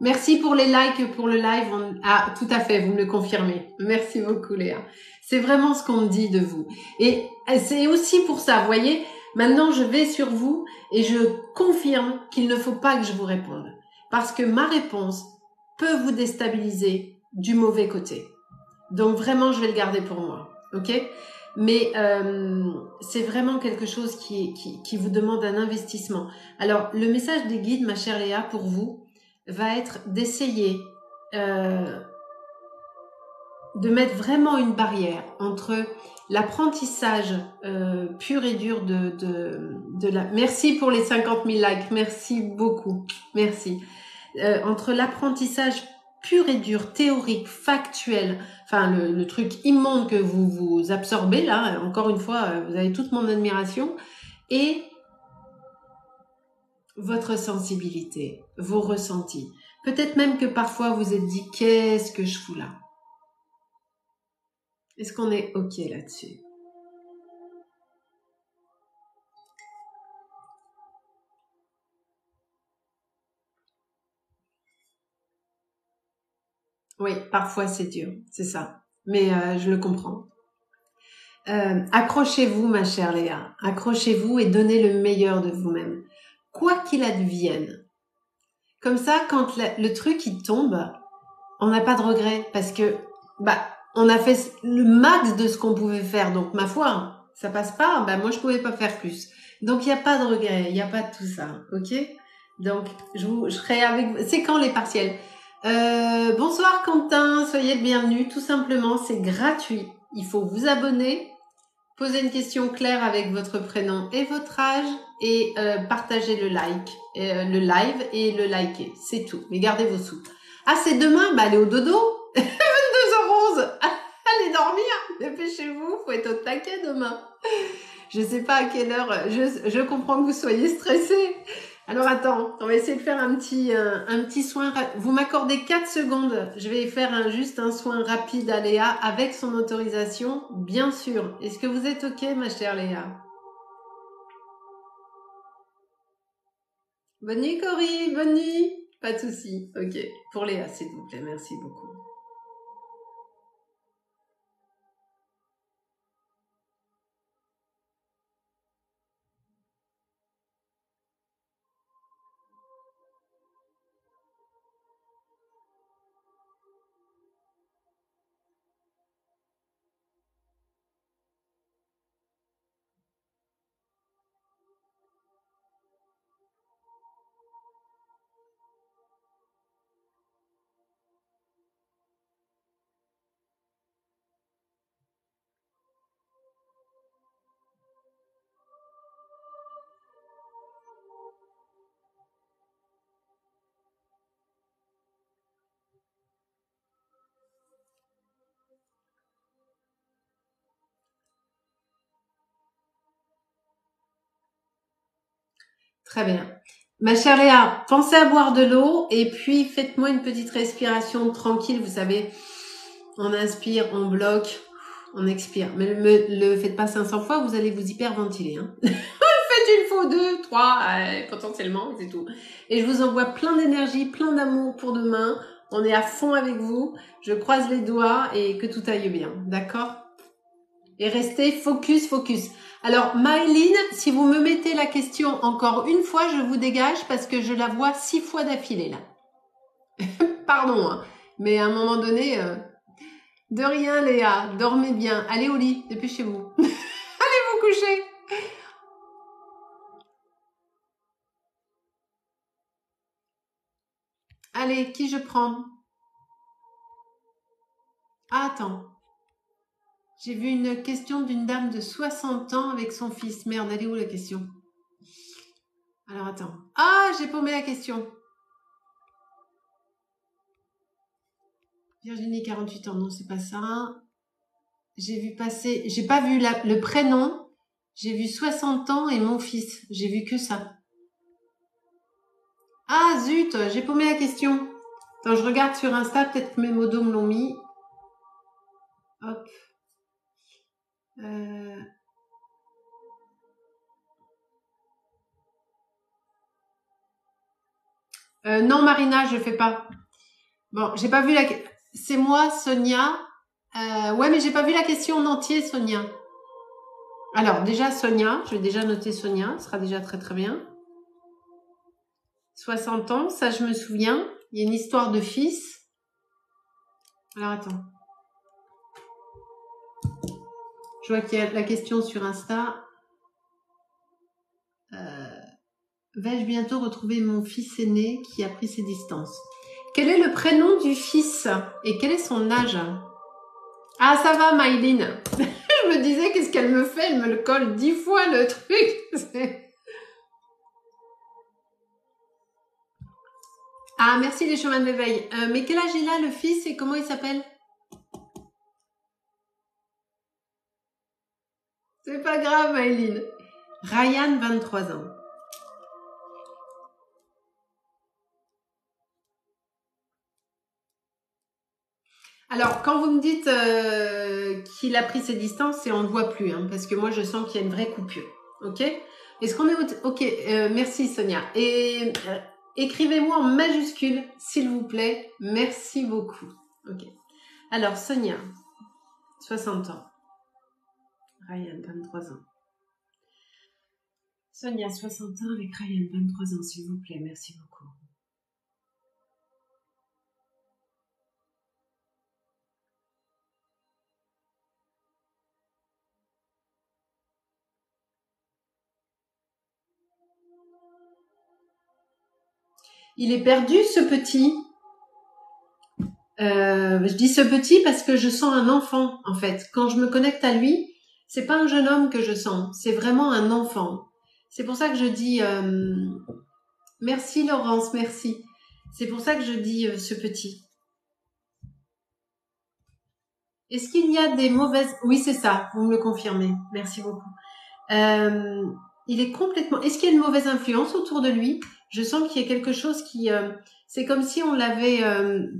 Speaker 1: Merci pour les likes pour le live. Ah, tout à fait, vous me le confirmez. Merci beaucoup, Léa. C'est vraiment ce qu'on me dit de vous. Et c'est aussi pour ça, vous voyez, maintenant je vais sur vous et je confirme qu'il ne faut pas que je vous réponde. Parce que ma réponse peut vous déstabiliser du mauvais côté. Donc vraiment, je vais le garder pour moi. Ok ? Mais c'est vraiment quelque chose qui vous demande un investissement. Alors, le message des guides, ma chère Léa, pour vous, va être d'essayer de mettre vraiment une barrière entre l'apprentissage pur et dur de la... Merci pour les 50 000 likes, merci beaucoup, merci. Entre l'apprentissage pur et dur, théorique, factuel, enfin le truc immonde que vous absorbez là, encore une fois, vous avez toute mon admiration, et votre sensibilité, vos ressentis. Peut-être même que parfois vous êtes dit, qu'est-ce que je fous là? Est-ce qu'on est OK là-dessus? Oui, parfois c'est dur, c'est ça. Mais je le comprends. Accrochez-vous, ma chère Léa. Accrochez-vous et donnez le meilleur de vous-même. Quoi qu'il advienne. Comme ça, quand le truc il tombe, on n'a pas de regret parce que on a fait le max de ce qu'on pouvait faire. Donc ma foi, ça passe pas. Moi je pouvais pas faire plus. Donc il y a pas de regret, il y a pas de tout ça, ok? Donc je serai avec. C'est quand les partiels? Bonsoir Quentin, soyez le bienvenu. Tout simplement, c'est gratuit. Il faut vous abonner, poser une question claire avec votre prénom et votre âge et partager le live et le liker. C'est tout. Mais gardez vos sous. Ah, c'est demain? Allez au dodo. 22h11. Allez dormir. Dépêchez-vous. Faut être au taquet demain. Je sais pas à quelle heure. Je comprends que vous soyez stressé. Alors attends, on va essayer de faire un petit soin. Vous m'accordez 4 secondes. Je vais faire juste un soin rapide à Léa avec son autorisation, bien sûr. Est-ce que vous êtes OK, ma chère Léa? Bonne nuit, Cory. Bonne nuit. Pas de souci. OK. Pour Léa, s'il vous plaît. Merci beaucoup. Très bien. Ma chère Léa, pensez à boire de l'eau et puis faites-moi une petite respiration tranquille. Vous savez, on inspire, on bloque, on expire. Mais le faites pas 500 fois, vous allez vous hyperventiler. Hein. Faites une fois, 2, 3, potentiellement, c'est tout. Et je vous envoie plein d'énergie, plein d'amour pour demain. On est à fond avec vous. Je croise les doigts et que tout aille bien. D'accord? Et restez focus, focus. Alors, Maëline, si vous me mettez la question encore une fois, je vous dégage parce que je la vois 6 fois d'affilée, là. Pardon, hein. Mais à un moment donné, de rien, Léa. Dormez bien. Allez au lit, dépêchez-vous. Allez vous coucher. Allez, qui je prends? Ah, attends. J'ai vu une question d'une dame de 60 ans avec son fils. Merde, elle est où la question? Alors, attends. Ah, j'ai paumé la question. Virginie, 48 ans. Non, c'est pas ça. J'ai vu passer... J'ai pas vu le prénom. J'ai vu 60 ans et mon fils. J'ai vu que ça. Ah, zut, j'ai paumé la question. Attends, je regarde sur Insta. Peut-être que mes modos me l'ont mis. Hop. Non, Marina, je fais pas. Bon, j'ai pas vu la... C'est moi, Sonia. Ouais, mais j'ai pas vu la question en entier, Sonia. Alors, déjà, Sonia. Je vais déjà noter Sonia. Ce sera déjà très, très bien. 60 ans, ça, je me souviens. Il y a une histoire de fils. Alors, attends. Je vois qu'il y a la question sur Insta. Vais-je bientôt retrouver mon fils aîné qui a pris ses distances? Quel est le prénom du fils et quel est son âge? Ah, ça va, Maïline. Je me disais, qu'est-ce qu'elle me fait? Elle me le colle 10 fois, le truc. Ah, merci les chemins de l'éveil. Mais quel âge il a, le fils, et comment il s'appelle? C'est pas grave, Maïline. Ryan, 23 ans. Alors, quand vous me dites qu'il a pris ses distances, et on ne le voit plus, hein, parce que moi, je sens qu'il y a une vraie coupure. Ok? Est-ce qu'on est... Ok, merci Sonia. Et écrivez-moi en majuscule, s'il vous plaît. Merci beaucoup. Ok. Alors, Sonia, 60 ans. Ryan, 23 ans. Sonia, 60 ans, avec Ryan, 23 ans, s'il vous plaît. Merci beaucoup. Il est perdu, ce petit. Je dis ce petit parce que je sens un enfant, en fait. Quand je me connecte à lui, c'est pas un jeune homme que je sens, c'est vraiment un enfant. C'est pour ça que je dis merci Laurence, merci. C'est pour ça que je dis ce petit. Est-ce qu'il y a des mauvaises... Oui, c'est ça, vous me le confirmez. Merci beaucoup. Il est complètement... Est-ce qu'il y a une mauvaise influence autour de lui? Je sens qu'il y a quelque chose qui... c'est comme si on l'avait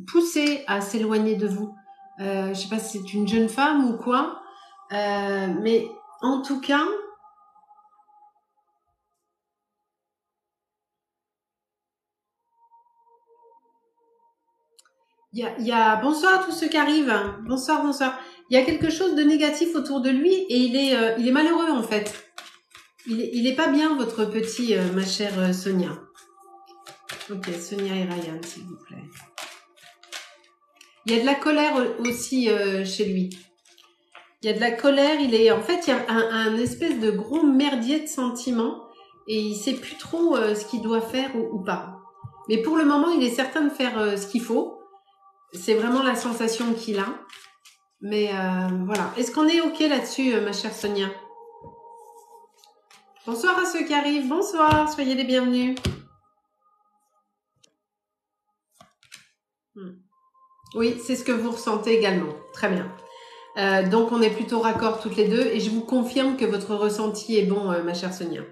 Speaker 1: poussé à s'éloigner de vous. Je sais pas si c'est une jeune femme ou quoi. Mais en tout cas... Il y a... Bonsoir à tous ceux qui arrivent. Bonsoir, bonsoir. Il y a quelque chose de négatif autour de lui et il est malheureux en fait. Il est pas bien votre petit, ma chère Sonia. Ok, Sonia et Ryan, s'il vous plaît. Il y a de la colère aussi chez lui. Il y a de la colère, en fait, il y a un espèce de gros merdier de sentiments et il sait plus trop ce qu'il doit faire ou pas. Mais pour le moment, il est certain de faire ce qu'il faut. C'est vraiment la sensation qu'il a. Mais voilà. Est-ce qu'on est OK là-dessus, ma chère Sonia? Bonsoir à ceux qui arrivent. Bonsoir, soyez les bienvenus. Oui, c'est ce que vous ressentez également. Très bien. Donc, on est plutôt raccord toutes les deux. Et je vous confirme que votre ressenti est bon, ma chère Sonia.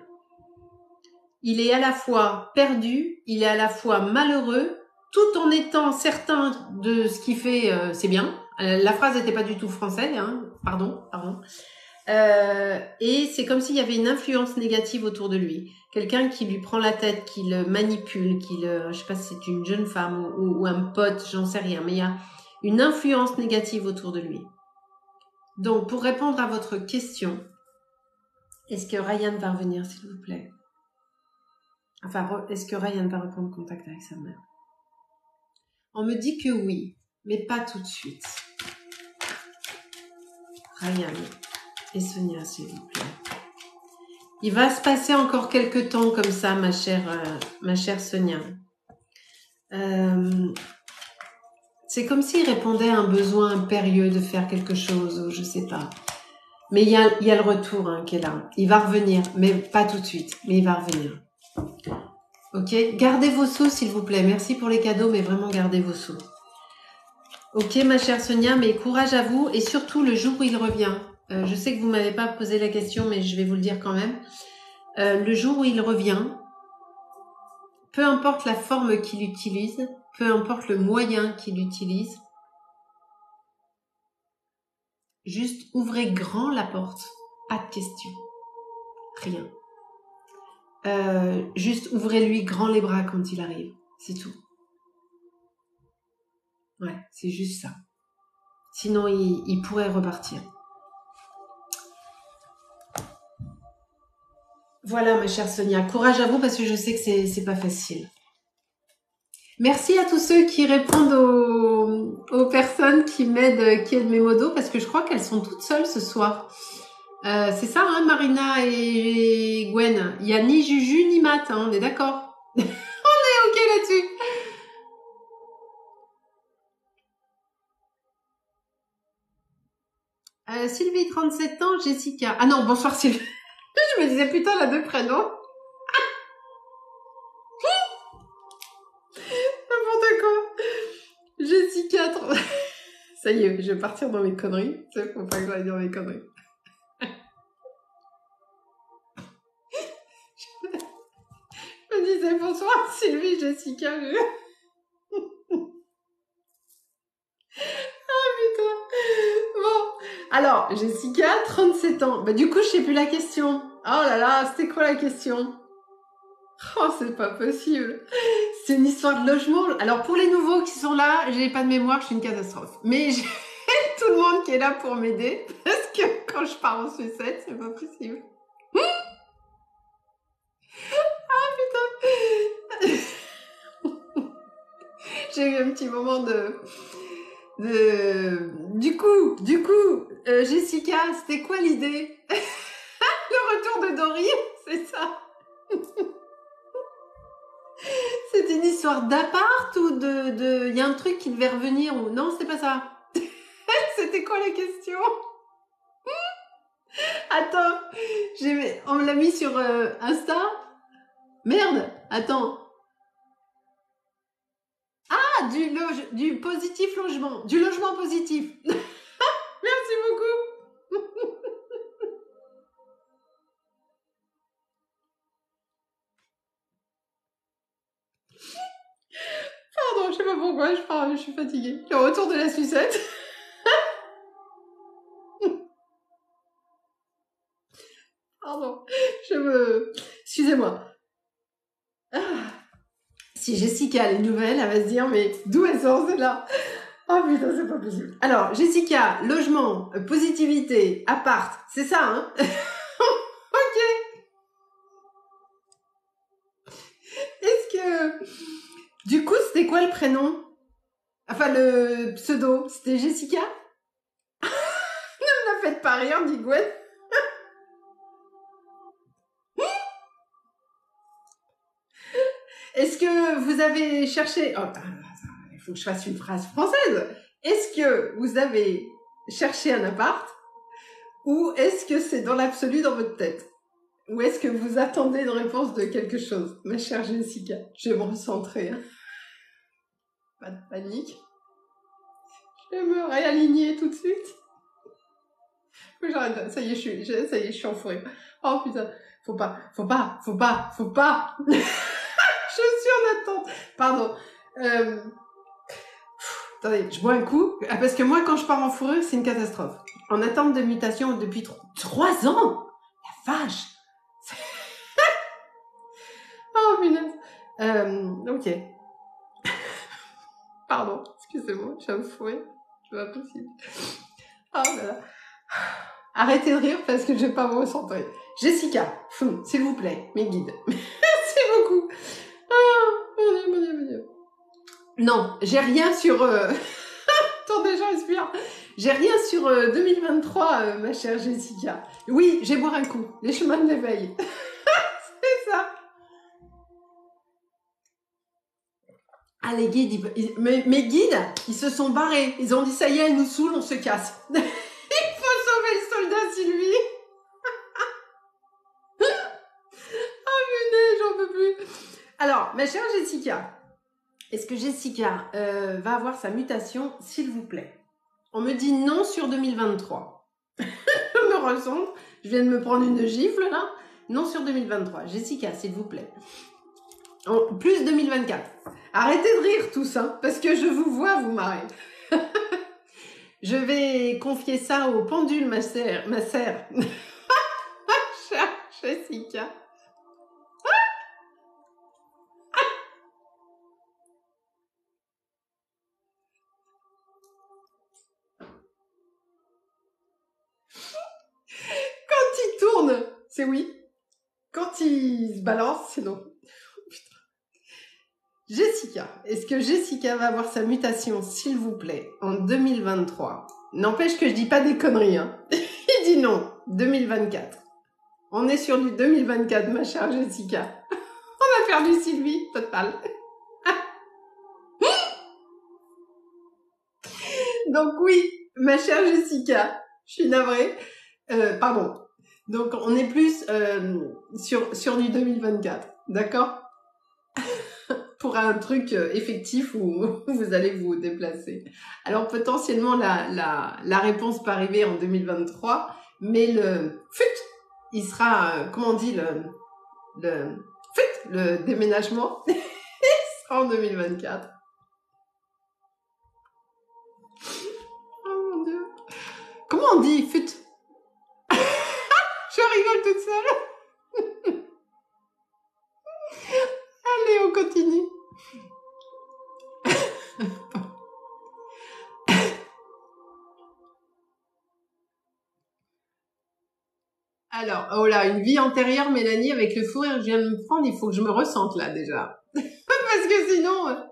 Speaker 1: il est à la fois perdu, il est à la fois malheureux, tout en étant certain de ce qu'il fait, c'est bien. La phrase n'était pas du tout française, hein. Pardon. Et c'est comme s'il y avait une influence négative autour de lui. Quelqu'un qui lui prend la tête, qui le manipule, je sais pas si c'est une jeune femme ou un pote, j'en sais rien, mais il y a une influence négative autour de lui. Donc, pour répondre à votre question, est-ce que Ryan va revenir, s'il vous plaît? Enfin, est-ce que Ryan va reprendre contact avec sa mère? On me dit que oui, mais pas tout de suite. Ryan et Sonia, s'il vous plaît. Il va se passer encore quelques temps comme ça, ma chère Sonia. C'est comme s'il répondait à un besoin impérieux de faire quelque chose, ou je sais pas. Mais il y a le retour hein, qui est là. Il va revenir, mais pas tout de suite, mais il va revenir. Ok, gardez vos sous s'il vous plaît. Merci pour les cadeaux, mais vraiment gardez vos sous. Ok, ma chère Sonia, mais courage à vous et surtout le jour où il revient. Je sais que vous m'avez pas posé la question, mais je vais vous le dire quand même. Le jour où il revient, peu importe la forme qu'il utilise, peu importe le moyen qu'il utilise, juste ouvrez grand la porte, pas de question, rien. Juste ouvrez-lui grand les bras quand il arrive, c'est tout. Ouais, c'est juste ça. Sinon, il pourrait repartir. Voilà, ma chère Sonia, courage à vous parce que je sais que c'est pas facile. Merci à tous ceux qui répondent aux personnes qui aident mes modos parce que je crois qu'elles sont toutes seules ce soir. C'est ça, hein, Marina et Gwen. Il n'y a ni Juju ni Matt, hein, on est d'accord. On est ok là-dessus. Sylvie, 37 ans, Jessica. Ah non, bonsoir Sylvie. Je me disais putain, elle a deux prénoms. N'importe quoi. Jessica, ça y est, je vais partir dans mes conneries. Faut pas que j'aille dire mes conneries. Je me disais bonsoir Sylvie, Jessica. Ah putain. Bon, alors Jessica, 37 ans. Bah du coup, je sais plus la question. Oh là là, c'était quoi la question? Oh, c'est pas possible. C'est une histoire de logement. Alors pour les nouveaux qui sont là, j'ai pas de mémoire, je suis une catastrophe. Mais j'ai tout le monde qui est là pour m'aider parce que quand je pars en sucette, c'est pas possible. Ah putain. J'ai eu un petit moment Du coup, Jessica, c'était quoi l'idée? Le retour de Dory, c'est ça? C'était une histoire d'appart ou il y a un truc qui devait revenir ou non, c'était pas ça. C'était quoi la question? Attends, on me l'a mis sur Insta. Merde, attends. Ah, du positif logement, du logement positif. Merci beaucoup. Pardon, je sais pas pourquoi, je suis fatiguée. Le retour de la sucette. Pardon, excusez-moi. Ah. Si Jessica a les nouvelles, elle va se dire, mais d'où elle sort celle-là? Oh putain, c'est pas possible. Alors, Jessica, logement, positivité, appart, c'est ça, hein? Ok. Est-ce que... Du coup, c'était quoi le prénom? Enfin, le pseudo, c'était Jessica? Ne me faites pas rire, dit Gwen. Est-ce que vous avez cherché... Oh, il faut que je fasse une phrase française. Est-ce que vous avez cherché un appart? Ou est-ce que c'est dans l'absolu dans votre tête? Ou est-ce que vous attendez une réponse de quelque chose? Ma chère Jessica, je vais me recentrer. Hein. Pas de panique. Je vais me réaligner tout de suite. Faut que j'arrête. Ça y est, ça y est, je suis en fou rire. Oh putain. Faut pas. Je suis en attente. Pardon. Attendez, je bois un coup. Ah, parce que moi, quand je pars en fourrure, c'est une catastrophe. En attente de mutation depuis 3 ans. La vache. Oh punaise. Ok. Pardon, excusez-moi, je suis un fou rire. C'est pas possible. Oh là là. Arrêtez de rire parce que je vais pas me recentrer. Jessica, s'il vous plaît, mes guides. Merci beaucoup. Mon Dieu. Non, j'ai rien sur... Attendez, je respire. J'ai rien sur 2023, ma chère Jessica. Oui, j'ai boire un coup. Les chemins de l'éveil. C'est ça. Ah, les guides, mes guides, ils se sont barrés. Ils ont dit, ça y est, elle nous saoule, on se casse. Il faut sauver le soldat Sylvie. Oh, punaise, j'en peux plus. Alors, ma chère Jessica, est-ce que Jessica va avoir sa mutation, s'il vous plaît? On me dit non sur 2023. Je me recentre. Je viens de me prendre une gifle, là. Non sur 2023. Jessica, s'il vous plaît. En plus 2024. Arrêtez de rire tous, hein, parce que je vous vois vous marrer. Je vais confier ça au pendule, ma sœur. Chère Jessica. Quand il tourne, c'est oui. Quand il se balance, c'est non. Putain. Jessica, est-ce que Jessica va avoir sa mutation, s'il vous plaît, en 2023? N'empêche que je dis pas des conneries, hein. Il dit non, 2024. On est sur du 2024, ma chère Jessica. On a perdu Sylvie, total. Donc oui, ma chère Jessica, je suis navrée. Pardon. Donc on est plus sur du 2024, d'accord? Pour un truc effectif où vous allez vous déplacer. Alors potentiellement la réponse peut arriver en 2023, mais le il sera, comment on dit, le déménagement, il sera en 2024. Oh mon Dieu. Comment on dit fut? Je rigole toute seule. Allez, on continue. Alors, oh là, une vie antérieure, Mélanie, avec le fou rire que je viens de me prendre, il faut que je me ressente là déjà. Parce que sinon...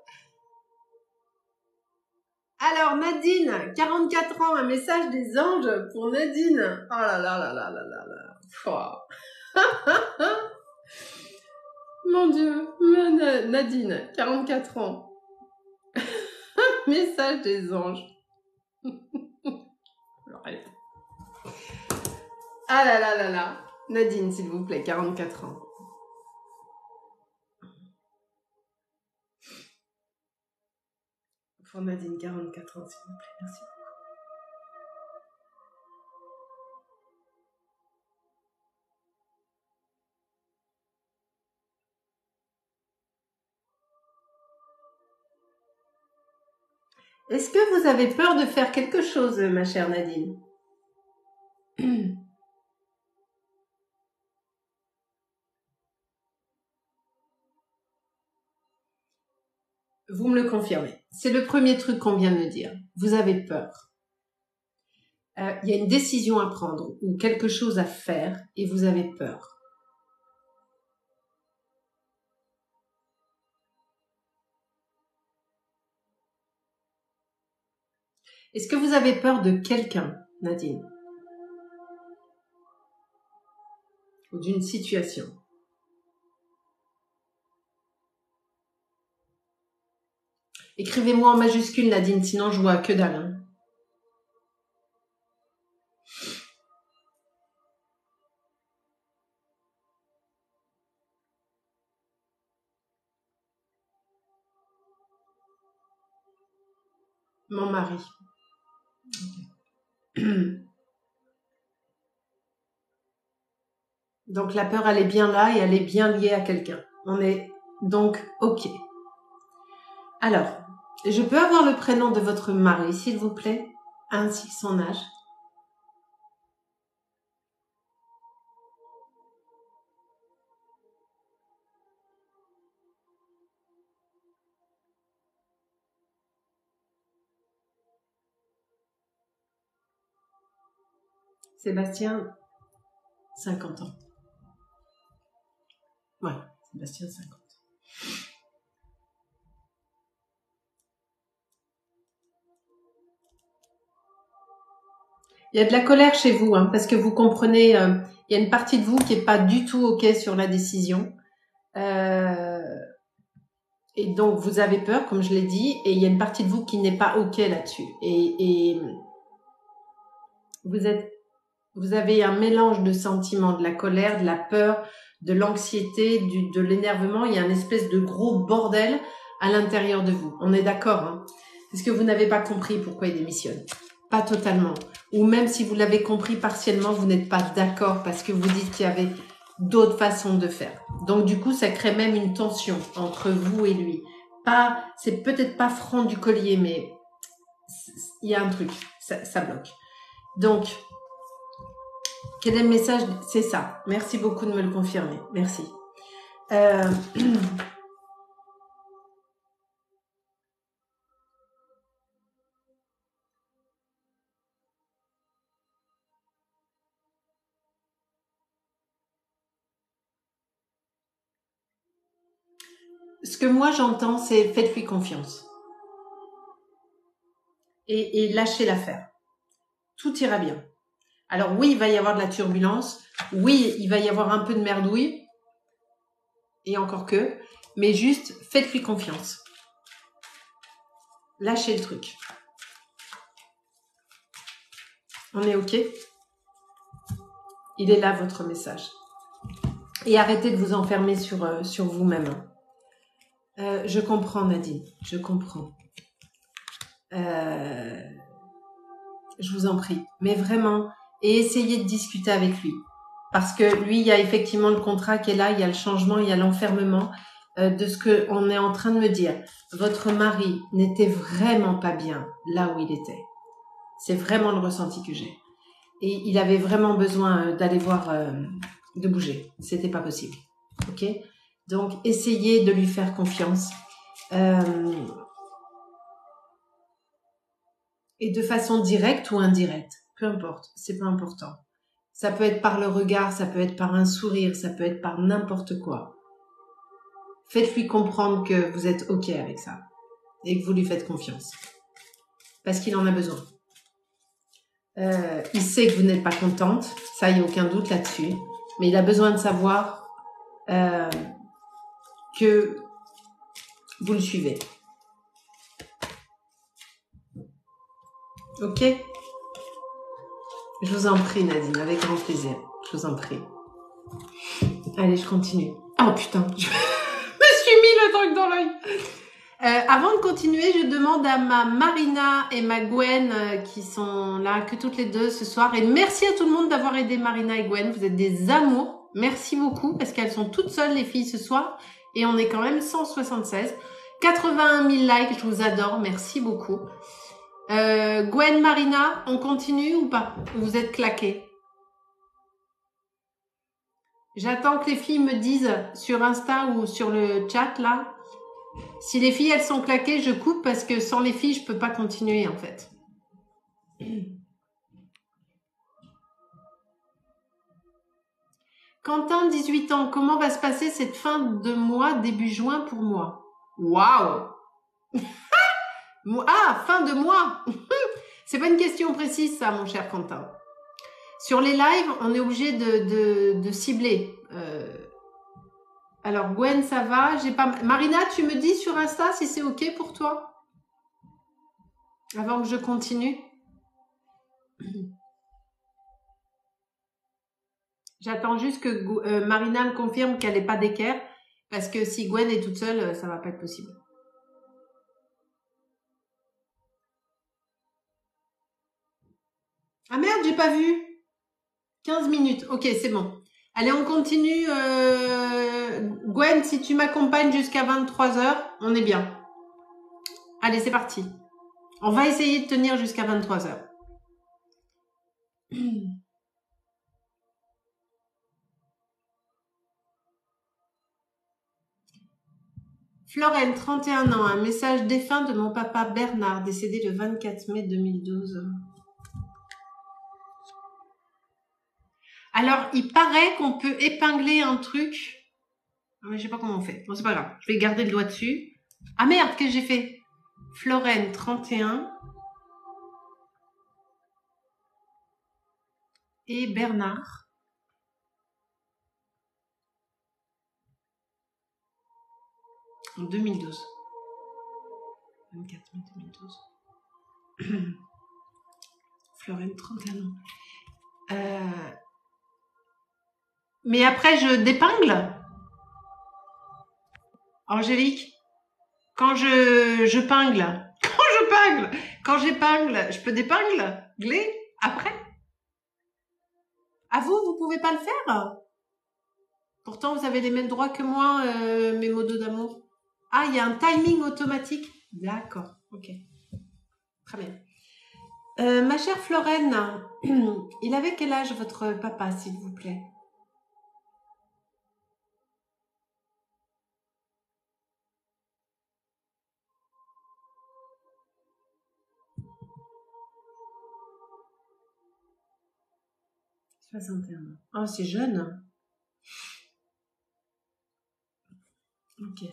Speaker 1: Alors, Nadine, 44 ans, un message des anges pour Nadine. Oh là là là là là là là. Mon Dieu, Nadine, 44 ans. Message des anges. Ah là là là là. Nadine, s'il vous plaît, 44 ans. Pour Nadine, 44 ans, s'il vous plaît, merci. Est-ce que vous avez peur de faire quelque chose, ma chère Nadine? Vous me le confirmez. C'est le premier truc qu'on vient de me dire. Vous avez peur. Il y a une décision à prendre ou quelque chose à faire et vous avez peur. Est-ce que vous avez peur de quelqu'un, Nadine? Ou d'une situation? Écrivez-moi en majuscule, Nadine, sinon je vois que dalle. Hein. Mon mari. Okay. Donc la peur, elle est bien là et elle est bien liée à quelqu'un. On est donc OK. Alors, je peux avoir le prénom de votre mari, s'il vous plaît, ainsi que son âge? Sébastien, 50 ans. Ouais, Sébastien, 50. Il y a de la colère chez vous, hein, parce que vous comprenez, il y a une partie de vous qui est pas du tout OK sur la décision. Et donc, vous avez peur, comme je l'ai dit, et il y a une partie de vous qui n'est pas OK là-dessus. Et vous avez un mélange de sentiments, de la colère, de la peur, de l'anxiété, de l'énervement. Il y a une espèce de gros bordel à l'intérieur de vous. On est d'accord, hein? Parce que vous n'avez pas compris pourquoi il démissionne. Pas totalement. Ou même si vous l'avez compris partiellement, vous n'êtes pas d'accord parce que vous dites qu'il y avait d'autres façons de faire. Donc du coup, ça crée même une tension entre vous et lui. C'est peut-être pas franc du collier, mais il y a un truc, ça bloque. Donc, quel est le message? C'est ça. Merci beaucoup de me le confirmer. Merci. Ce que moi j'entends, c'est faites-lui confiance. Et lâchez l'affaire. Tout ira bien. Alors oui, il va y avoir de la turbulence. Oui, il va y avoir un peu de merdouille. Et encore que. Mais juste, faites-lui confiance. Lâchez le truc. On est OK? Il est là, votre message. Et arrêtez de vous enfermer sur vous-même. Je comprends, Nadine. Je comprends. Je vous en prie. Mais vraiment, et essayez de discuter avec lui. Parce que lui, il y a effectivement le contrat qui est là, il y a le changement, il y a l'enfermement de ce qu'on est en train de me dire. Votre mari n'était vraiment pas bien là où il était. C'est vraiment le ressenti que j'ai. Et il avait vraiment besoin d'aller voir, de bouger. C'était pas possible. OK? Donc, essayez de lui faire confiance. Et de façon directe ou indirecte. Peu importe. C'est pas important. Ça peut être par le regard, ça peut être par un sourire, ça peut être par n'importe quoi. Faites-lui comprendre que vous êtes OK avec ça. Et que vous lui faites confiance. Parce qu'il en a besoin. Il sait que vous n'êtes pas contente. Ça, il n'y a aucun doute là-dessus. Mais il a besoin de savoir que vous le suivez. OK? Je vous en prie, Nadine, avec grand plaisir. Je vous en prie. Allez, je continue. Oh putain, je me suis mis le truc dans l'œil. Avant de continuer, je demande à ma Marina et ma Gwen qui sont là que toutes les deux ce soir. Et merci à tout le monde d'avoir aidé Marina et Gwen. Vous êtes des amours. Merci beaucoup parce qu'elles sont toutes seules les filles ce soir. Et on est quand même 176. 81 000 likes, je vous adore. Merci beaucoup. Gwen, Marina, on continue ou pas? Vous êtes claqués? J'attends que les filles me disent sur Insta ou sur le chat là. Si les filles elles sont claquées, je coupe parce que sans les filles, je peux pas continuer en fait. Quentin, 18 ans, comment va se passer cette fin de mois, début juin pour moi? Waouh! Ah, fin de mois! C'est pas une question précise ça, mon cher Quentin. Sur les lives, on est obligé de cibler. Alors Gwen, ça va? J'ai pas. Marina, tu me dis sur Insta si c'est ok pour toi? Avant que je continue. J'attends juste que Marina me confirme qu'elle n'est pas d'équerre. Parce que si Gwen est toute seule, ça va pas être possible. Ah merde, j'ai pas vu. 15 minutes. Ok, c'est bon. Allez, on continue. Gwen, si tu m'accompagnes jusqu'à 23h, on est bien. Allez, c'est parti. On va essayer de tenir jusqu'à 23h. Florène, 31 ans. Un message défunt de mon papa Bernard, décédé le 24 mai 2012. Alors, il paraît qu'on peut épingler un truc. Mais je sais pas comment on fait. Bon, c'est pas grave. Je vais garder le doigt dessus. Ah merde, qu'est-ce que j'ai fait? Florène, 31. Et Bernard. En 2012. 24 mai 2012. Florène, 31 ans. Mais après, je d'épingle. Angélique, quand je pingle, quand j'épingle, je peux d'épingler après? À vous, vous pouvez pas le faire? Pourtant, vous avez les mêmes droits que moi, mes modos d'amour. Ah, il y a un timing automatique. D'accord, ok. Très bien. Ma chère Florène, il avait quel âge votre papa, s'il vous plaît? « 61 ans. Oh, c'est jeune. Ok.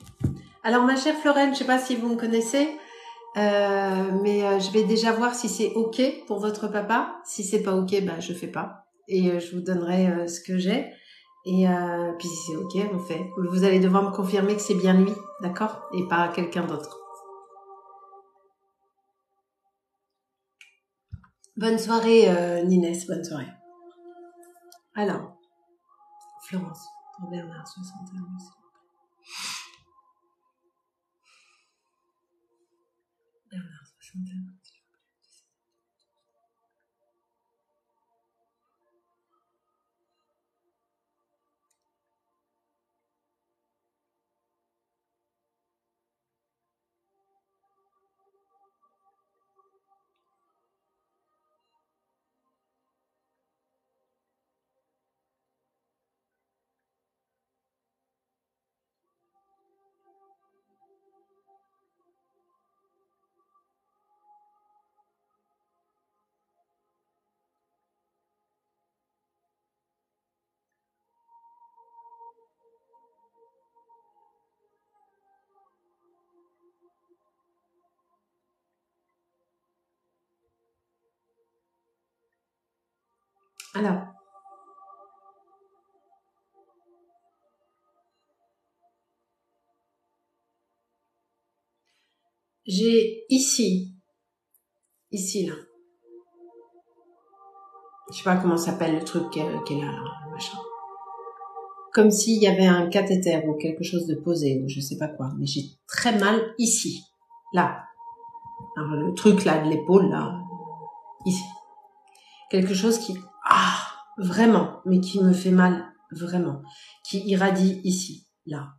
Speaker 1: Alors, ma chère Florène, je ne sais pas si vous me connaissez, mais je vais déjà voir si c'est ok pour votre papa. Si c'est pas ok, bah je fais pas. Et je vous donnerai ce que j'ai. Et puis si c'est ok, on fait. Vous allez devoir me confirmer que c'est bien lui, d'accord? Et pas quelqu'un d'autre. Bonne soirée, Ninès, bonne soirée. Alors, Florence, pour Bernard, 61 ans. Bernard, 61 ans. Alors, j'ai ici là. Je sais pas comment s'appelle le truc qu'elle a là, machin. Comme s'il y avait un cathéter ou quelque chose de posé ou je sais pas quoi. Mais j'ai très mal ici, là. Alors, le truc là de l'épaule là, ici. Quelque chose qui, vraiment, mais qui me fait mal, vraiment. Qui irradie ici, là.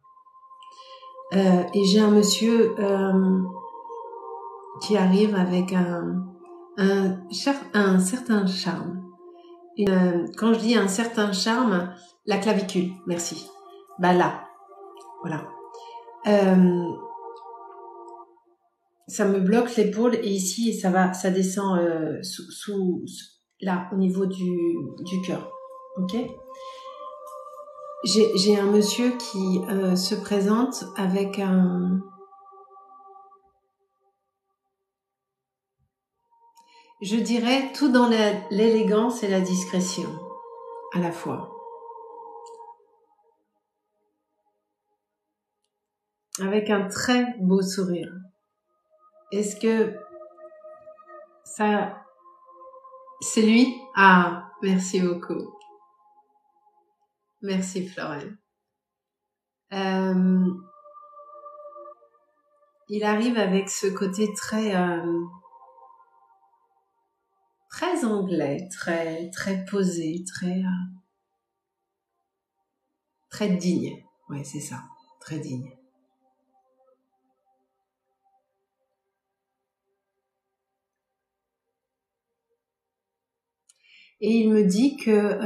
Speaker 1: Et j'ai un monsieur qui arrive avec un certain charme. Quand je dis un certain charme, la clavicule, merci. Bah là, voilà. Ça me bloque l'épaule et ici ça descend sous là au niveau du cœur. Ok. J'ai un monsieur qui se présente avec je dirais tout dans l'élégance et la discrétion à la fois. Avec un très beau sourire. Est-ce que ça... C'est lui? Ah, merci beaucoup. Merci Florène. Il arrive avec ce côté très anglais, très posé, très très digne. Ouais, c'est ça, très digne. Et il me dit que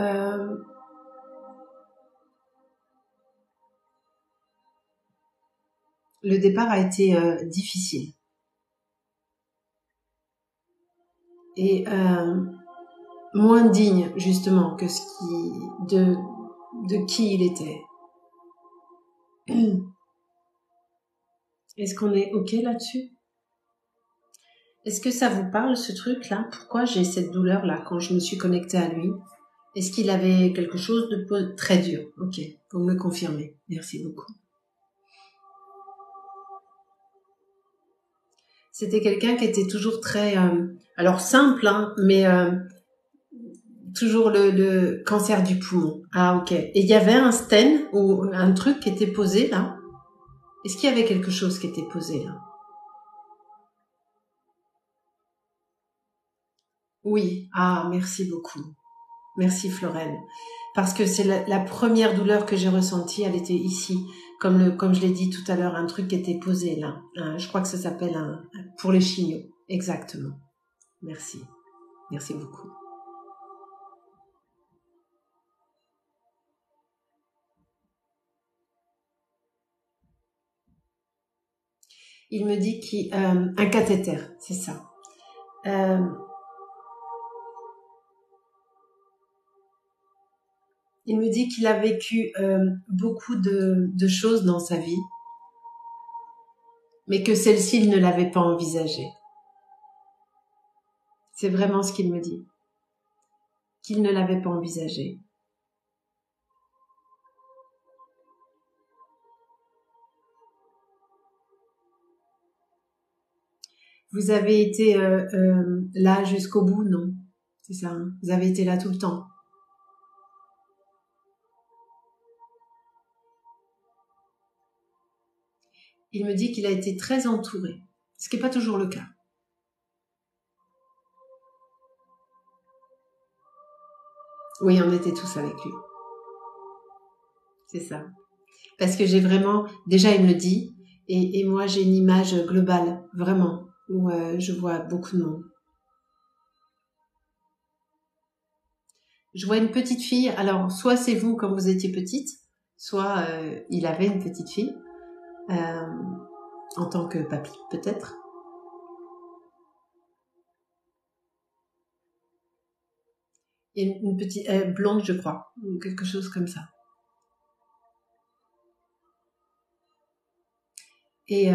Speaker 1: le départ a été difficile. Et moins digne, justement, que ce qui, de qui il était. Est-ce qu'on est OK là-dessus? Est-ce que ça vous parle, ce truc-là? Pourquoi j'ai cette douleur-là quand je me suis connectée à lui? Est-ce qu'il avait quelque chose de très dur? OK, vous me le confirmez. Merci beaucoup. C'était quelqu'un qui était toujours très... alors simple, hein, mais toujours le cancer du poumon. Ah, OK. Et il y avait un stent ou un truc qui était posé là? Est-ce qu'il y avait quelque chose qui était posé là? Oui. Ah, merci beaucoup. Merci Florène. Parce que c'est la première douleur que j'ai ressentie, elle était ici. Comme je l'ai dit tout à l'heure, un truc qui était posé là. Je crois que ça s'appelle pour les chignots. Exactement. Merci. Merci beaucoup. Il me dit un cathéter, c'est ça. Il me dit qu'il a vécu beaucoup de choses dans sa vie, mais que celle-ci, il ne l'avait pas envisagée. C'est vraiment ce qu'il me dit. Qu'il ne l'avait pas envisagée. Vous avez été là jusqu'au bout, non? C'est ça, hein? Vous avez été là tout le temps. Il me dit qu'il a été très entouré, ce qui n'est pas toujours le cas. Oui, on était tous avec lui. C'est ça. Parce que j'ai vraiment... Déjà, il me le dit, et moi, j'ai une image globale, vraiment, où je vois beaucoup de monde. Je vois une petite fille, alors soit c'est vous quand vous étiez petite, soit il avait une petite fille, en tant que papy peut-être. Et une petite blonde je crois, ou quelque chose comme ça. Et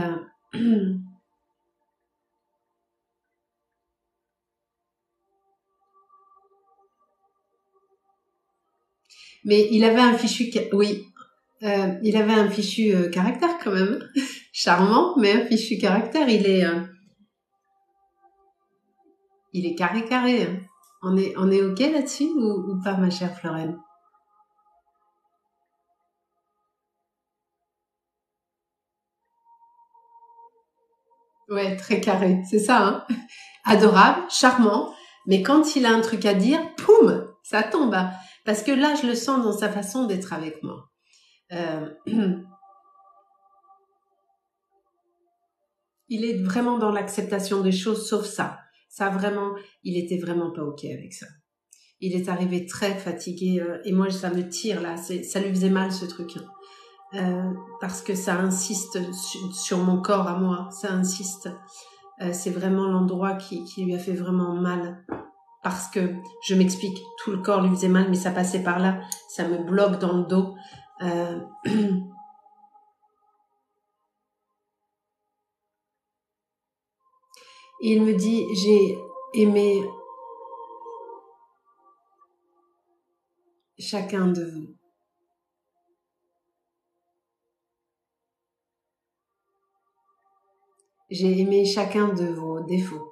Speaker 1: mais il avait un fichu, oui, il avait un fichu caractère quand même, charmant, mais un fichu caractère. Il est carré. Hein. On est ok là-dessus ou pas, ma chère Florène? Ouais, très carré, c'est ça. Hein, adorable, charmant, mais quand il a un truc à dire, poum, ça tombe. Hein. Parce que là, je le sens dans sa façon d'être avec moi. Il est vraiment dans l'acceptation des choses, sauf ça. Ça vraiment, il était vraiment pas ok avec ça. Il est arrivé très fatigué et moi ça me tire là. Ça lui faisait mal ce truc parce que ça insiste sur mon corps à moi. Ça insiste. C'est vraiment l'endroit qui lui a fait vraiment mal. Parce que, je m'explique, tout le corps lui faisait mal, mais ça passait par là, ça me bloque dans le dos. Et il me dit, j'ai aimé chacun de vous. J'ai aimé chacun de vos défauts.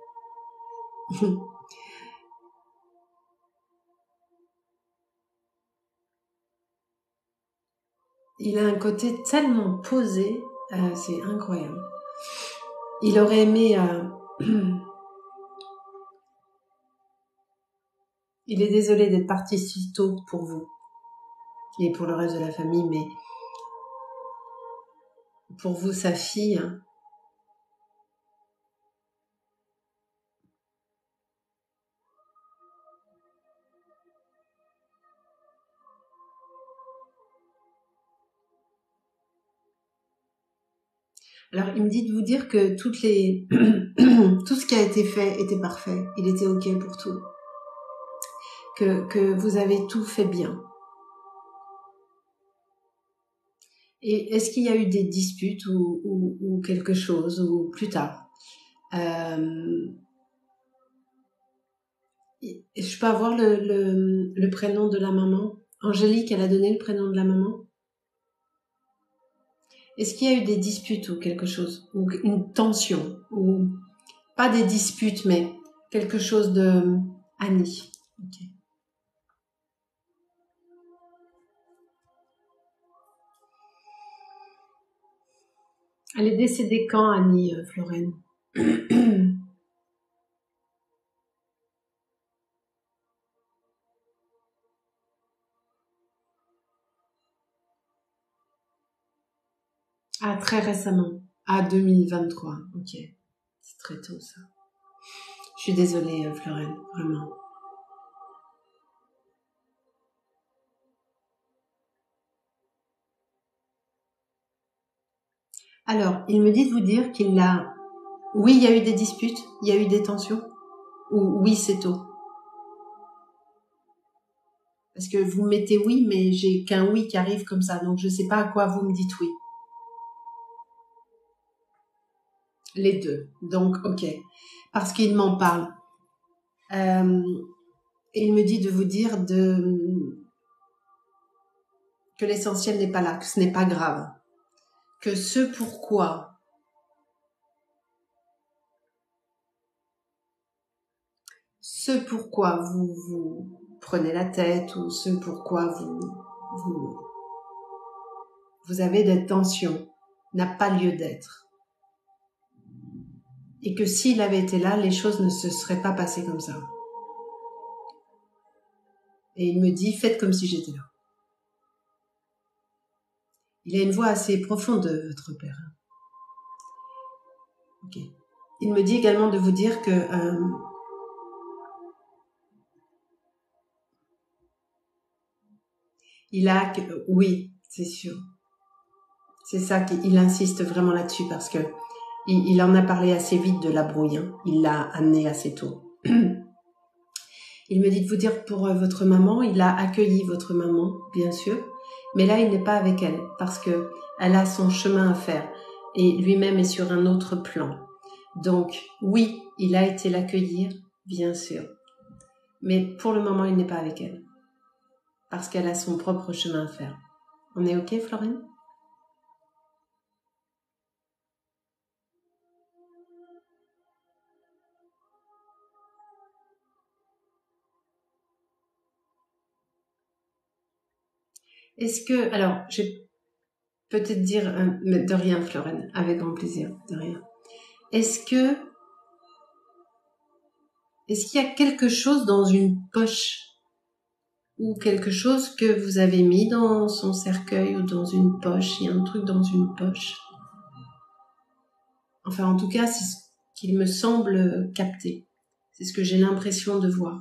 Speaker 1: Il a un côté tellement posé, c'est incroyable. Il aurait aimé... il est désolé d'être parti si tôt pour vous. et pour le reste de la famille, mais pour vous, sa fille, alors il me dit de vous dire que tout ce qui a été fait était parfait, il était ok pour tout, que vous avez tout fait bien. Et est-ce qu'il y a eu des disputes ou quelque chose, ou plus tard je peux avoir le prénom de la maman? Angélique, elle a donné le prénom de la maman? Est-ce qu'il y a eu des disputes ou quelque chose? Ou une tension? Ou pas des disputes, mais quelque chose de... Annie. Okay. Elle est décédée quand, Annie, Florène? Ah, très récemment. Ah, 2023. Ok. C'est très tôt, ça. Je suis désolée, Florène, vraiment. Alors, il me dit de vous dire qu'il a... Oui, il y a eu des disputes, il y a eu des tensions. Ou oui, c'est tôt. Parce que vous mettez oui, mais j'ai qu'un oui qui arrive comme ça, donc je ne sais pas à quoi vous me dites oui. Les deux. Donc, ok. Parce qu'il m'en parle. Et il me dit de vous dire que l'essentiel n'est pas là, que ce n'est pas grave. Que ce pourquoi vous prenez la tête ou ce pourquoi vous avez des tensions n'a pas lieu d'être. Et que s'il avait été là, les choses ne se seraient pas passées comme ça. Et il me dit, faites comme si j'étais là. Il a une voix assez profonde, votre père. Ok. Il me dit également de vous dire que oui, c'est sûr. C'est ça qu'il insiste vraiment là-dessus parce que il en a parlé assez vite de la brouille. Hein. Il l'a amené assez tôt. Il me dit de vous dire pour votre maman, il a accueilli votre maman, bien sûr, mais là il n'est pas avec elle parce que elle a son chemin à faire et lui-même est sur un autre plan. Donc oui, il a été l'accueillir, bien sûr, mais pour le moment il n'est pas avec elle parce qu'elle a son propre chemin à faire. On est ok, Florine? Est-ce que, alors, je vais peut-être dire, de rien, Florine, avec grand plaisir, de rien. Est-ce qu'il y a quelque chose dans une poche ou quelque chose que vous avez mis dans son cercueil ou dans une poche? Il y a un truc dans une poche. Enfin, en tout cas, c'est ce qu'il me semble capter. C'est ce que j'ai l'impression de voir.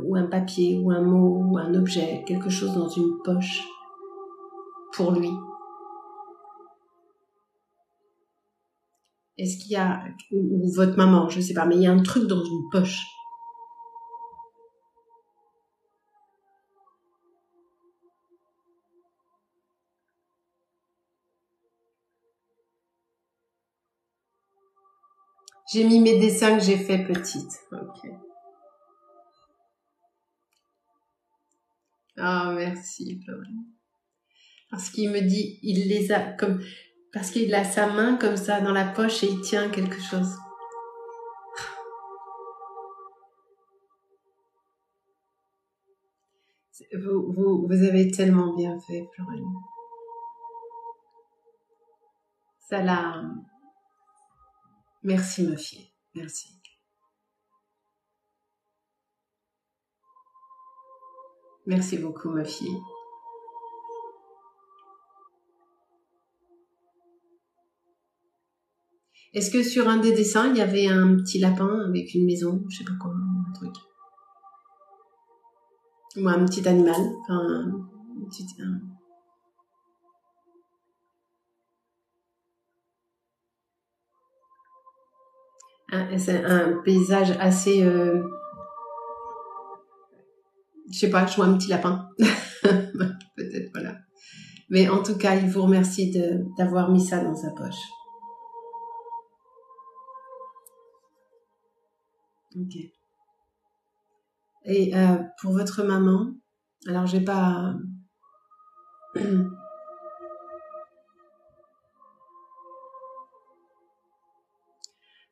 Speaker 1: Ou un papier, ou un mot, ou un objet, quelque chose dans une poche pour lui. Est-ce qu'il y a, ou votre maman, je sais pas, mais il y a un truc dans une poche. J'ai mis mes dessins que j'ai fait petite. Ok. Ah, merci, Florine. Parce qu'il me dit, il les a comme, parce qu'il a sa main comme ça dans la poche et il tient quelque chose. Vous avez tellement bien fait, Florine. Ça l'a... Merci, ma fille. Merci. Merci beaucoup, ma fille. Est-ce que sur un des dessins, il y avait un petit lapin avec une maison, je sais pas quoi, un truc. Ou un petit animal, enfin, c'est un paysage assez, je sais pas, je vois un petit lapin. Peut-être, voilà. Mais en tout cas, il vous remercie d'avoir mis ça dans sa poche. Ok. Et pour votre maman, alors j'ai pas...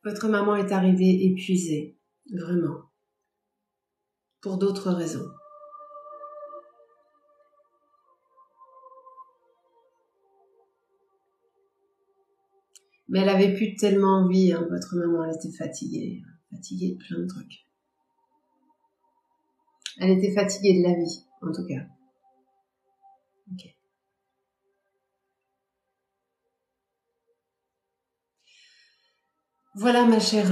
Speaker 1: Votre maman est arrivée épuisée, vraiment, pour d'autres raisons. Mais elle avait plus tellement envie, hein, votre maman, elle était fatiguée de plein de trucs. Elle était fatiguée de la vie, en tout cas. Ok. Voilà, ma chère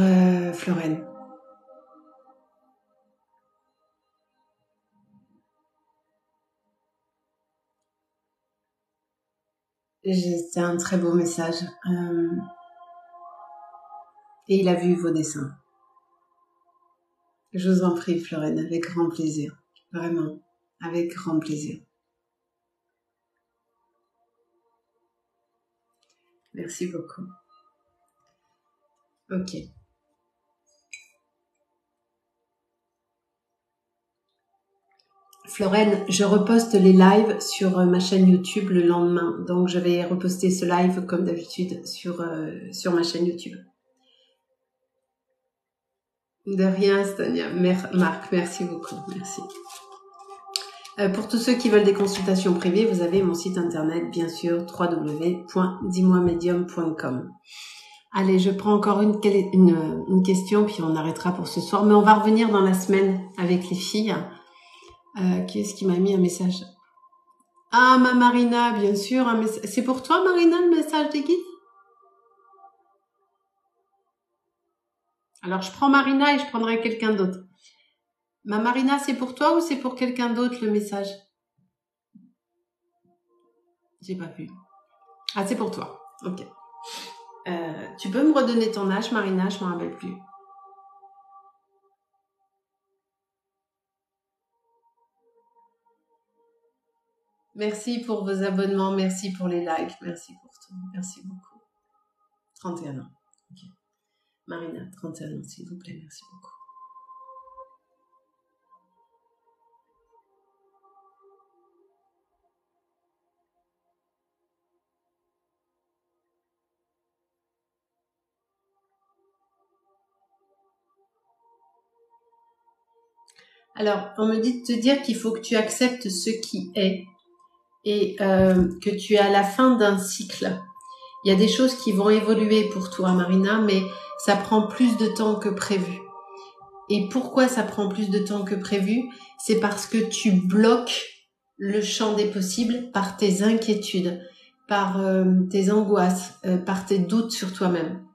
Speaker 1: Florène. C'était un très beau message. Et il a vu vos dessins. Je vous en prie, Florène, avec grand plaisir. Vraiment, avec grand plaisir. Merci beaucoup. Ok. Florène, je reposte les lives sur ma chaîne YouTube le lendemain. Donc, je vais reposter ce live comme d'habitude sur ma chaîne YouTube. De rien, Stania. Marc, merci beaucoup. Merci. Pour tous ceux qui veulent des consultations privées, vous avez mon site internet, bien sûr, www.dismoimedium.com. Allez, je prends encore une question, puis on arrêtera pour ce soir. Mais on va revenir dans la semaine avec les filles. Qui est-ce qui m'a mis un message? Ah, ma Marina, bien sûr. C'est pour toi, Marina, le message des guides? Alors, je prends Marina et je prendrai quelqu'un d'autre. Ma Marina, c'est pour toi ou c'est pour quelqu'un d'autre, le message? J'ai pas vu. Ah, c'est pour toi. Ok. Tu peux me redonner ton âge, Marina? Je m'en rappelle plus. Merci pour vos abonnements, merci pour les likes, merci pour tout. Merci beaucoup. 31 ans. Ok. Marina, 31 ans, s'il vous plaît, merci beaucoup. Alors, on me dit de te dire qu'il faut que tu acceptes ce qui est et que tu es à la fin d'un cycle. Il y a des choses qui vont évoluer pour toi, Marina, mais ça prend plus de temps que prévu. Et pourquoi ça prend plus de temps que prévu? C'est parce que tu bloques le champ des possibles par tes inquiétudes, par tes angoisses, par tes doutes sur toi-même.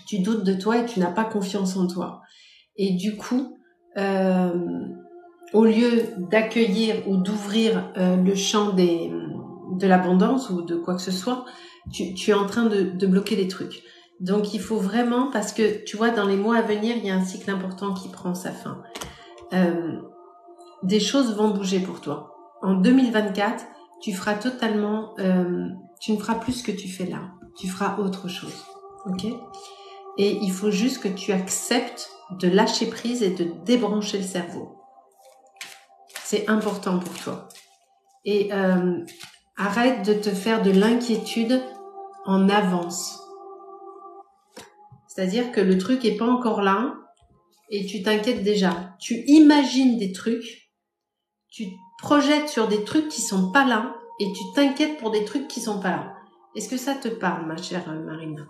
Speaker 1: Tu doutes de toi et tu n'as pas confiance en toi. Et du coup, au lieu d'accueillir ou d'ouvrir le champ de l'abondance ou de quoi que ce soit, tu es en train de bloquer les trucs. Donc, il faut vraiment, parce que tu vois, dans les mois à venir, il y a un cycle important qui prend sa fin. Des choses vont bouger pour toi. En 2024, tu feras totalement, tu ne feras plus ce que tu fais là. Tu feras autre chose. Ok? Et il faut juste que tu acceptes de lâcher prise et de débrancher le cerveau. C'est important pour toi. Et arrête de te faire de l'inquiétude en avance. C'est-à-dire que le truc est pas encore là et tu t'inquiètes déjà. Tu imagines des trucs, tu te projettes sur des trucs qui sont pas là et tu t'inquiètes pour des trucs qui sont pas là. Est-ce que ça te parle, ma chère Marina?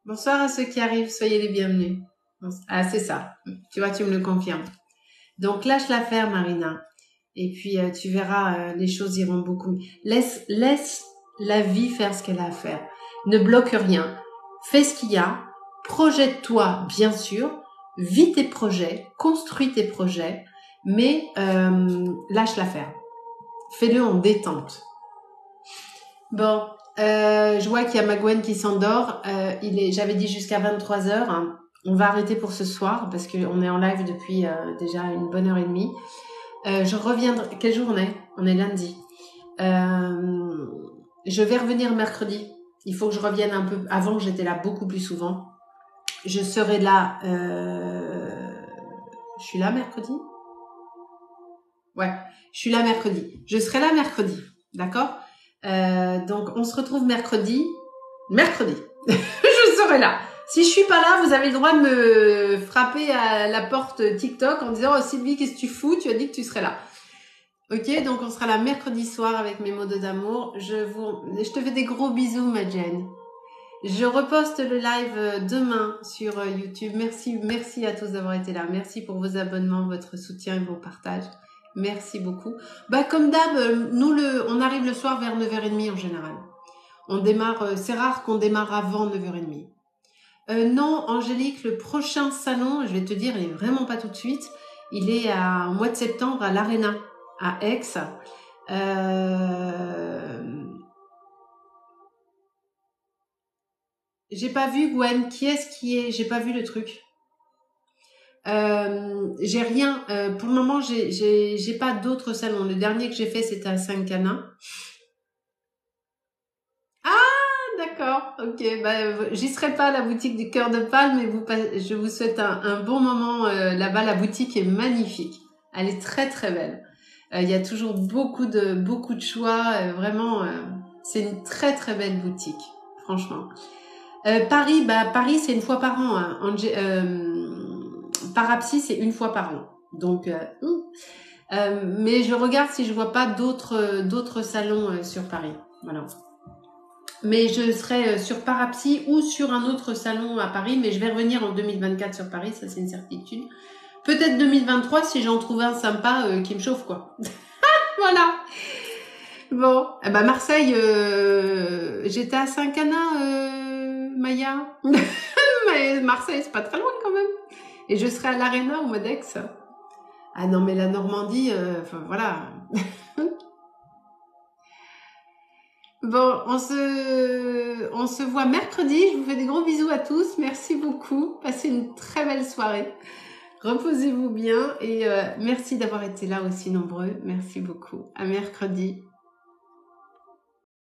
Speaker 1: Bonsoir à ceux qui arrivent, soyez les bienvenus. Ah, c'est ça. Tu vois, tu me le confirmes. Donc, lâche l'affaire, Marina. Et puis, tu verras, les choses iront beaucoup mieux. Laisse la vie faire ce qu'elle a à faire. Ne bloque rien. Fais ce qu'il y a. Projette-toi, bien sûr. Vis tes projets. Construis tes projets. Mais lâche l'affaire. Fais-le en détente. Bon, je vois qu'il y a ma Gwen qui s'endort. J'avais dit jusqu'à 23h. Hein. On va arrêter pour ce soir parce qu'on est en live depuis déjà une bonne heure et demie. Je reviendrai. Quel jour on est? On est lundi. Je vais revenir mercredi. Il faut que je revienne un peu. Avant, j'étais là beaucoup plus souvent. Je serai là. Je suis là mercredi? Ouais, je suis là mercredi. Je serai là mercredi. D'accord? Donc, on se retrouve mercredi. Mercredi. Je serai là. Si je suis pas là, vous avez le droit de me frapper à la porte TikTok en disant « Oh Sylvie, qu'est-ce que tu fous? Tu as dit que tu serais là. » Ok, donc on sera là mercredi soir avec mes mots d'amour. Je te fais des gros bisous, ma Jen. Je reposte le live demain sur YouTube. Merci à tous d'avoir été là. Merci pour vos abonnements, votre soutien et vos partages. Merci beaucoup. Bah, comme d'hab, on arrive le soir vers 9h30 en général. On démarre, c'est rare qu'on démarre avant 9h30. Non, Angélique, le prochain salon, je vais te dire, il est vraiment pas tout de suite. Il est au mois de septembre à l'Arena, à Aix. J'ai pas vu Gwen. Qui est? J'ai pas vu le truc. J'ai rien. Pour le moment, j'ai pas d'autres salons. Le dernier que j'ai fait, c'était à Saint-Canin. D'accord, ok, bah, j'y serai pas à la boutique du Cœur de Palme, mais je vous souhaite un bon moment là-bas. La boutique est magnifique, elle est très très belle. Il y a toujours beaucoup de choix, vraiment, c'est une très très belle boutique, franchement. Paris, Paris c'est une fois par an. Hein. Parapsy c'est une fois par an, donc. Mais je regarde si je vois pas d'autres salons sur Paris, voilà. Mais je serai sur Parapsy ou sur un autre salon à Paris, mais je vais revenir en 2024 sur Paris, ça c'est une certitude. Peut-être 2023 si j'en trouve un sympa qui me chauffe, quoi. Voilà. Bon, Marseille, j'étais à Saint-Canin, Maya. Mais Marseille, c'est pas très loin quand même. Et je serai à l'Arena au Modex. Ah non, mais la Normandie, voilà. Bon, on se voit mercredi. Je vous fais des gros bisous à tous. Merci beaucoup. Passez une très belle soirée. Reposez-vous bien et merci d'avoir été là aussi nombreux. Merci beaucoup. À mercredi.